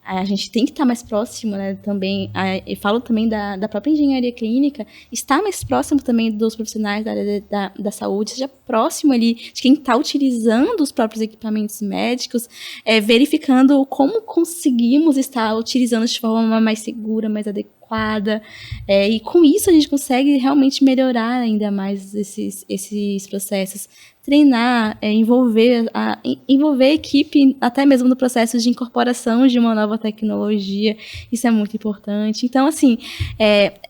a gente tem que estar mais próximo, né, também, e falo também da própria engenharia clínica, estar mais próximo também dos profissionais da área da saúde, seja próximo ali de quem está utilizando os próprios equipamentos médicos, verificando como conseguimos estar utilizando de forma mais segura, mais adequada, e com isso a gente consegue realmente melhorar ainda mais esses processos. Treinar, envolver a equipe, até mesmo no processo de incorporação de uma nova tecnologia, isso é muito importante. Então, assim,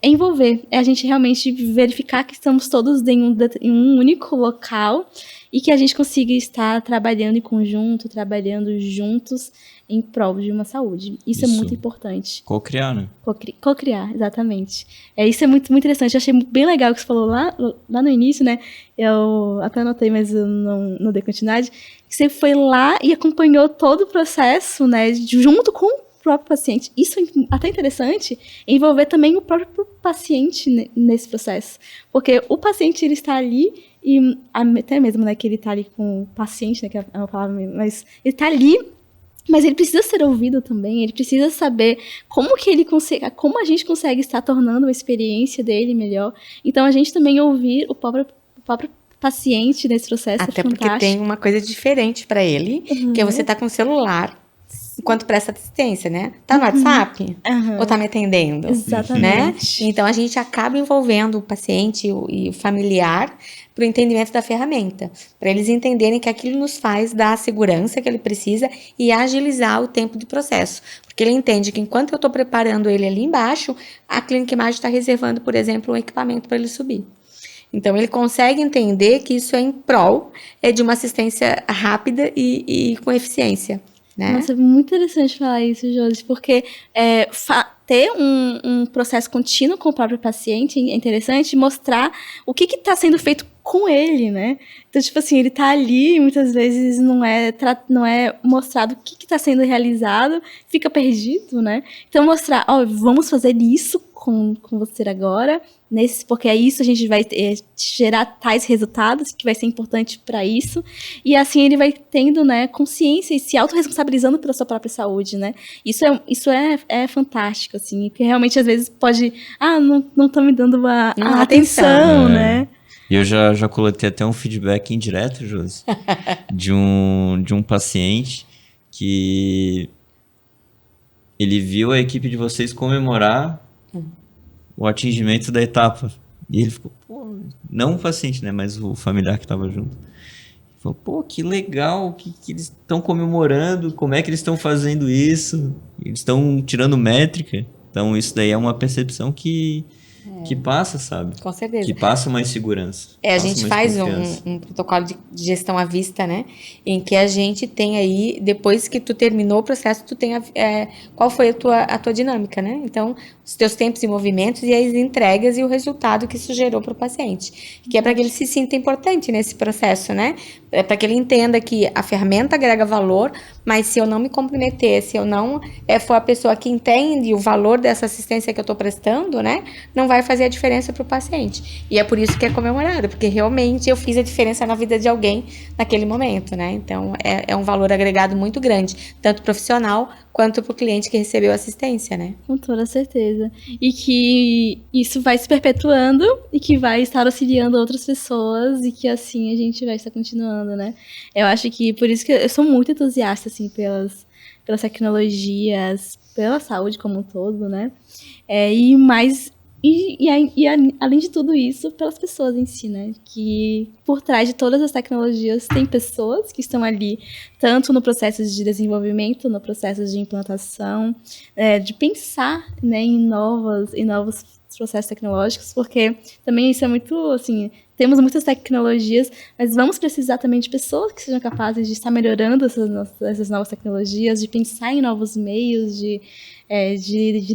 envolver, a gente realmente verificar que estamos todos em um único local e que a gente consiga estar trabalhando em conjunto, trabalhando juntos em prol de uma saúde. Isso é muito importante. Co-criar, né? Co-criar, exatamente. Isso é muito, muito interessante. Eu achei bem legal o que você falou lá no início, né? Eu até anotei, mas eu não dei continuidade. Que você foi lá e acompanhou todo o processo, né? Junto com o próprio paciente. Isso é até interessante, envolver também o próprio paciente nesse processo. Porque o paciente, ele está ali, e até mesmo, né, que ele está ali com o paciente, né, que é uma palavra, mas ele está ali Mas ele precisa ser ouvido também, ele precisa saber como que ele consegue, como a gente consegue estar tornando a experiência dele melhor. Então, a gente também ouvir o próprio paciente nesse processo Até é fantástico. porque tem uma coisa diferente para ele, que é você tá com o celular enquanto presta assistência, né? Tá no WhatsApp? Ou tá me atendendo? Exatamente. Né? Então, a gente acaba envolvendo o paciente e o familiar para o entendimento da ferramenta, para eles entenderem que aquilo nos faz dar a segurança que ele precisa e agilizar o tempo do processo. Porque ele entende que enquanto eu estou preparando ele ali embaixo, a Clínica Imagem está reservando, por exemplo, um equipamento para ele subir. Então, ele consegue entender que isso é em prol de uma assistência rápida e com eficiência. Né? Nossa, é muito interessante falar isso, Josi, porque ter um processo contínuo com o próprio paciente é interessante mostrar o que está sendo feito com ele, né? Então, tipo assim, ele tá ali e muitas vezes não é mostrado o que está sendo realizado, fica perdido, né? Então, mostrar, vamos fazer isso com você agora, porque é isso, a gente vai gerar tais resultados, que vai ser importante para isso, e assim ele vai tendo, né, consciência e se autorresponsabilizando pela sua própria saúde, né? Isso é fantástico, assim, porque realmente às vezes pode, não estão me dando a atenção, né? E eu já coletei até um feedback indireto, Josi, de um paciente que ele viu a equipe de vocês comemorar o atingimento da etapa. E ele ficou, não o paciente, né, mas o familiar que estava junto. Ele falou, que legal, que eles estão comemorando, como é que eles estão fazendo isso? Eles estão tirando métrica. Então, isso daí é uma percepção que passa, sabe? Com certeza. Que passa mais segurança. A gente faz um protocolo de gestão à vista, né? Em que a gente tem aí, depois que tu terminou o processo, tu tem qual foi a tua dinâmica, né? Então, os teus tempos e movimentos e as entregas e o resultado que isso gerou para o paciente. Que é para que ele se sinta importante nesse processo, né? É para que ele entenda que a ferramenta agrega valor, mas se eu não me comprometer, se eu não for a pessoa que entende o valor dessa assistência que eu estou prestando, né? Não vai fazer a diferença para o paciente. E é por isso que é comemorado, porque realmente eu fiz a diferença na vida de alguém naquele momento, né? Então, é um valor agregado muito grande, tanto profissional quanto para o cliente que recebeu a assistência, né? Com toda certeza. E que isso vai se perpetuando e que vai estar auxiliando outras pessoas e que assim a gente vai estar continuando, né? Eu acho que por isso que eu sou muito entusiasta, assim, pelas tecnologias, pela saúde como um todo, né? Além de tudo isso, pelas pessoas em si, né? Que por trás de todas as tecnologias tem pessoas que estão ali, tanto no processo de desenvolvimento, no processo de implantação, de pensar, né, em novos processos tecnológicos, porque também isso é muito, assim, temos muitas tecnologias, mas vamos precisar também de pessoas que sejam capazes de estar melhorando essas novas tecnologias, de pensar em novos meios de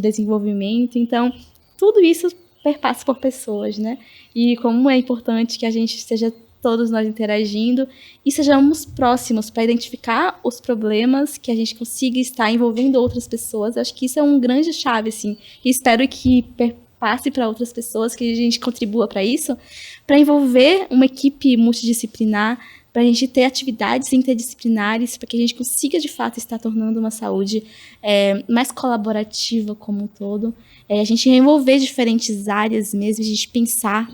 desenvolvimento. Então, tudo isso perpassa por pessoas, né? E como é importante que a gente esteja todos nós interagindo e sejamos próximos para identificar os problemas, que a gente consiga estar envolvendo outras pessoas. Eu acho que isso é um grande chave, assim. E espero que perpasse para outras pessoas, que a gente contribua para isso, para envolver uma equipe multidisciplinar, para a gente ter atividades interdisciplinares, para que a gente consiga, de fato, estar tornando uma saúde mais colaborativa como um todo. A gente envolver diferentes áreas mesmo, a gente pensar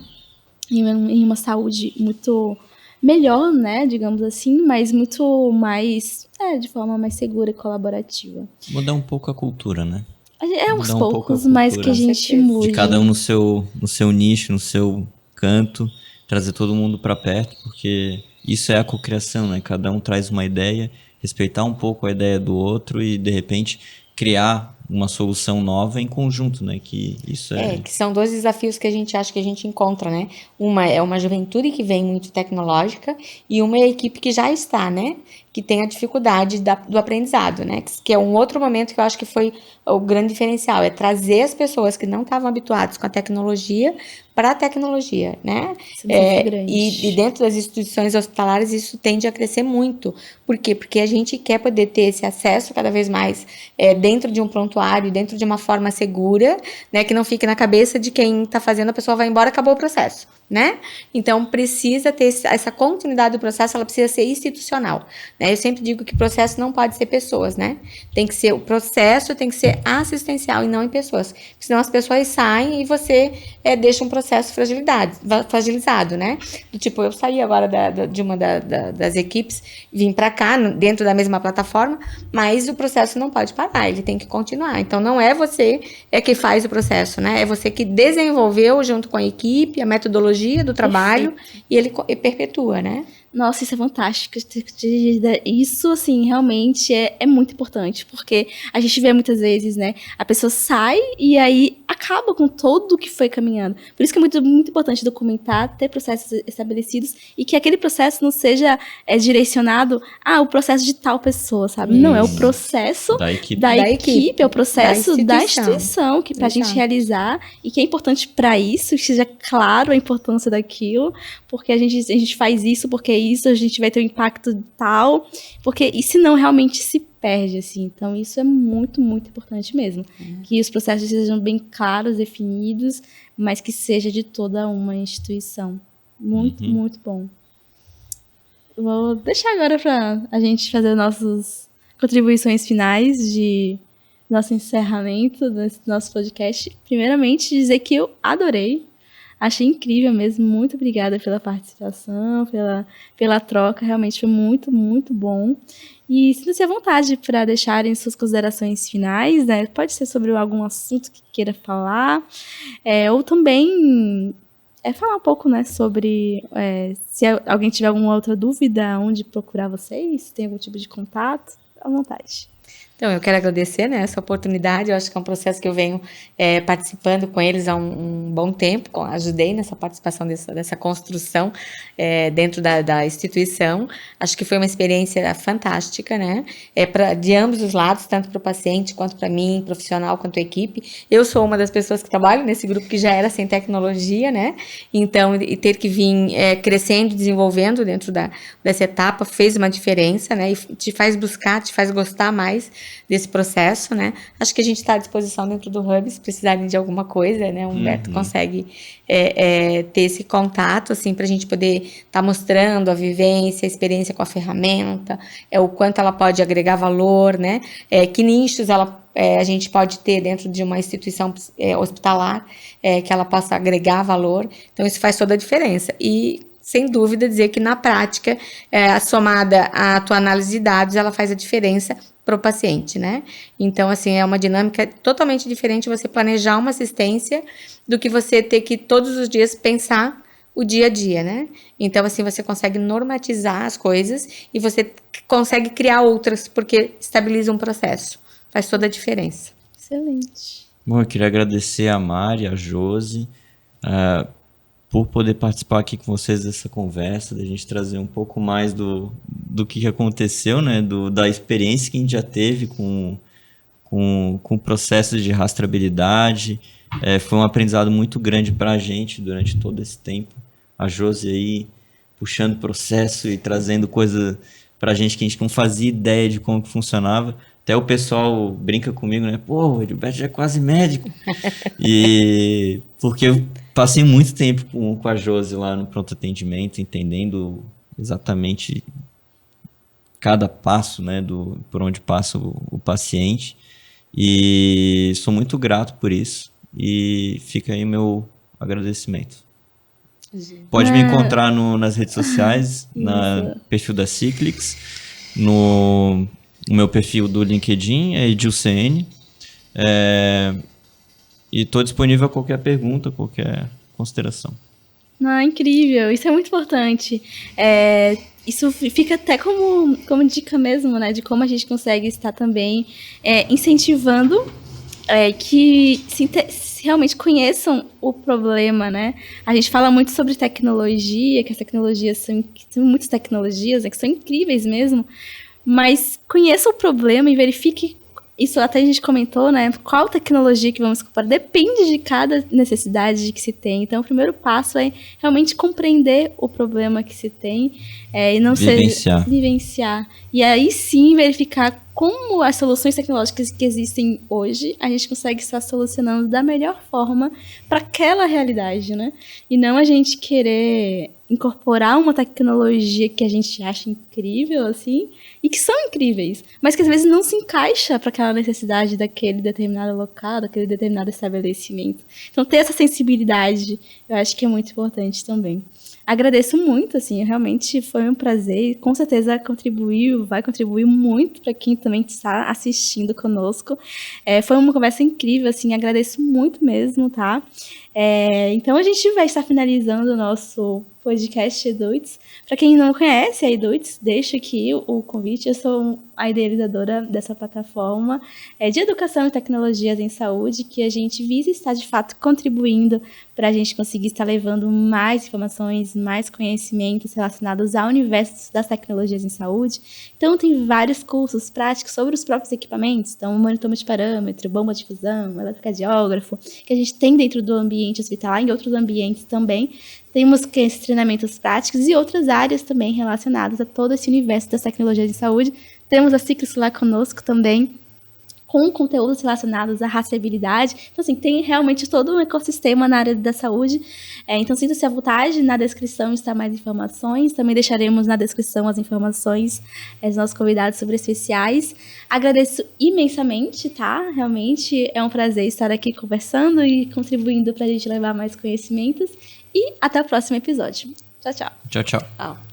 em uma saúde muito melhor, né, digamos assim, mas muito mais, de forma mais segura e colaborativa. Mudar um pouco a cultura, né? Aos poucos, mas que a gente mude. De cada um no seu nicho, no seu canto, trazer todo mundo para perto, porque isso é a cocriação, né? Cada um traz uma ideia, respeitar um pouco a ideia do outro e, de repente, criar uma solução nova em conjunto, né? Que isso que são dois desafios que a gente acha que a gente encontra, né? Uma é uma juventude que vem muito tecnológica e uma é a equipe que já está, né? Que tem a dificuldade do aprendizado, né? Que é um outro momento que eu acho que foi o grande diferencial, é trazer as pessoas que não estavam habituadas com a tecnologia para a tecnologia, né? E dentro das instituições hospitalares isso tende a crescer muito. Por quê? Porque a gente quer poder ter esse acesso cada vez mais dentro de um prontuário, dentro de uma forma segura, né? Que não fique na cabeça de quem está fazendo, a pessoa vai embora, acabou o processo, né? Então, precisa ter essa continuidade do processo, ela precisa ser institucional, né? né? Eu sempre digo que processo não pode ser pessoas, né? O processo tem que ser assistencial e não em pessoas. Porque senão as pessoas saem e você deixa um processo fragilizado, né? Do tipo, eu saí agora de uma das equipes, vim para cá, dentro da mesma plataforma, mas o processo não pode parar, ele tem que continuar. Então, não é você que faz o processo, né? É você que desenvolveu junto com a equipe a metodologia do trabalho. Perfeito. E ele perpetua, né? Nossa, isso é fantástico. Isso, assim, realmente é muito importante, porque a gente vê muitas vezes, né, a pessoa sai e aí acaba com todo o que foi caminhando. Por isso que é muito, muito importante documentar, ter processos estabelecidos e que aquele processo não seja direcionado o processo de tal pessoa, sabe? Não, é o processo da equipe, é o processo da instituição, que pra gente realizar e que é importante para isso, que seja claro a importância daquilo, porque a gente faz isso, porque isso a gente vai ter um impacto tal, porque e senão realmente se perde, assim. Então isso é muito, muito importante mesmo. Que os processos sejam bem claros, definidos, mas que seja de toda uma instituição. Muito, muito bom. Vou deixar agora para a gente fazer nossas contribuições finais de nosso encerramento desse nosso podcast. Primeiramente, dizer que eu adorei. Achei incrível mesmo. Muito obrigada pela participação, pela troca. Realmente foi muito, muito bom. E sinta-se à vontade para deixarem suas considerações finais, né? Pode ser sobre algum assunto que queira falar, ou também falar um pouco, né, sobre se alguém tiver alguma outra dúvida, onde procurar vocês, se tem algum tipo de contato, à vontade. Então, eu quero agradecer, né, essa oportunidade. Eu acho que é um processo que eu venho participando com eles há um bom tempo. Ajudei nessa participação dessa construção dentro da instituição. Acho que foi uma experiência fantástica, né? De ambos os lados, tanto para o paciente quanto para mim, profissional quanto equipe. Eu sou uma das pessoas que trabalho nesse grupo que já era sem tecnologia, né? Então, e ter que vir crescendo, desenvolvendo dentro dessa etapa fez uma diferença, né? E te faz buscar, te faz gostar mais desse processo, né? Acho que a gente está à disposição dentro do Hub, se precisarem de alguma coisa, né? O Humberto consegue ter esse contato, assim, para a gente poder estar mostrando a vivência, a experiência com a ferramenta, o quanto ela pode agregar valor, né? Que nichos a gente pode ter dentro de uma instituição hospitalar, que ela possa agregar valor. Então, isso faz toda a diferença. E sem dúvida dizer que na prática, somada à tua análise de dados, ela faz a diferença para o paciente, né? Então, assim, é uma dinâmica totalmente diferente você planejar uma assistência do que você ter que todos os dias pensar o dia a dia, né? Então, assim, você consegue normatizar as coisas e você consegue criar outras, porque estabiliza um processo. Faz toda a diferença. Excelente. Bom, eu queria agradecer a Mari, a Josi, por poder participar aqui com vocês dessa conversa, da gente trazer um pouco mais do que aconteceu, né? Da experiência que a gente já teve com o processo de rastreabilidade. Foi um aprendizado muito grande para a gente durante todo esse tempo. A Josi aí puxando o processo e trazendo coisa para a gente que a gente não fazia ideia de como que funcionava. Até o pessoal brinca comigo, né? Pô, o Edilberto já é quase médico. E porque eu passei muito tempo com a Josi lá no pronto atendimento, entendendo exatamente cada passo, né, por onde passa o paciente. E sou muito grato por isso. E fica aí meu agradecimento. Pode me encontrar nas redes sociais, no perfil da Cyclics, no meu perfil do LinkedIn, é EdilCN. E estou disponível a qualquer pergunta, qualquer consideração. Incrível, isso é muito importante. Isso fica até como dica mesmo, né? De como a gente consegue estar também incentivando que se realmente conheçam o problema, né? A gente fala muito sobre tecnologia, que as tecnologias são muitas tecnologias, né, que são incríveis mesmo, mas conheça o problema e verifique. Isso até a gente comentou, né? Qual tecnologia que vamos ocupar? Depende de cada necessidade que se tem. Então, o primeiro passo é realmente compreender o problema que se tem e não vivenciar. E aí sim verificar como as soluções tecnológicas que existem hoje, a gente consegue estar solucionando da melhor forma para aquela realidade, né? E não a gente querer incorporar uma tecnologia que a gente acha incrível, assim, e que são incríveis, mas que às vezes não se encaixa para aquela necessidade daquele determinado local, daquele determinado estabelecimento. Então, ter essa sensibilidade, eu acho que é muito importante também. Agradeço muito, assim, realmente foi um prazer e com certeza vai contribuir muito para quem também está assistindo conosco. Foi uma conversa incrível, assim, agradeço muito mesmo, tá? Então a gente vai estar finalizando o nosso podcast Eduits. Para quem não conhece a Eduits, deixo aqui o convite. Eu sou a idealizadora dessa plataforma de educação e tecnologias em saúde, que a gente visa estar de fato contribuindo para a gente conseguir estar levando mais informações, mais conhecimentos relacionados ao universo das tecnologias em saúde. Então tem vários cursos práticos sobre os próprios equipamentos, então monitor multiparâmetro, bomba de fusão, eletrocardiógrafo, que a gente tem dentro do ambiente hospitalar, em outros ambientes também. Temos esses treinamentos práticos e outras áreas também relacionadas a todo esse universo das tecnologias de saúde. Temos a Ciclis lá conosco também, com conteúdos relacionados à rastreabilidade. Então, assim, tem realmente todo um ecossistema na área da saúde. Então, sinta-se à vontade, na descrição está mais informações. Também deixaremos na descrição as informações dos nossos convidados super especiais. Agradeço imensamente, tá? Realmente é um prazer estar aqui conversando e contribuindo para a gente levar mais conhecimentos. E até o próximo episódio. Tchau, tchau. Tchau, tchau. Tchau.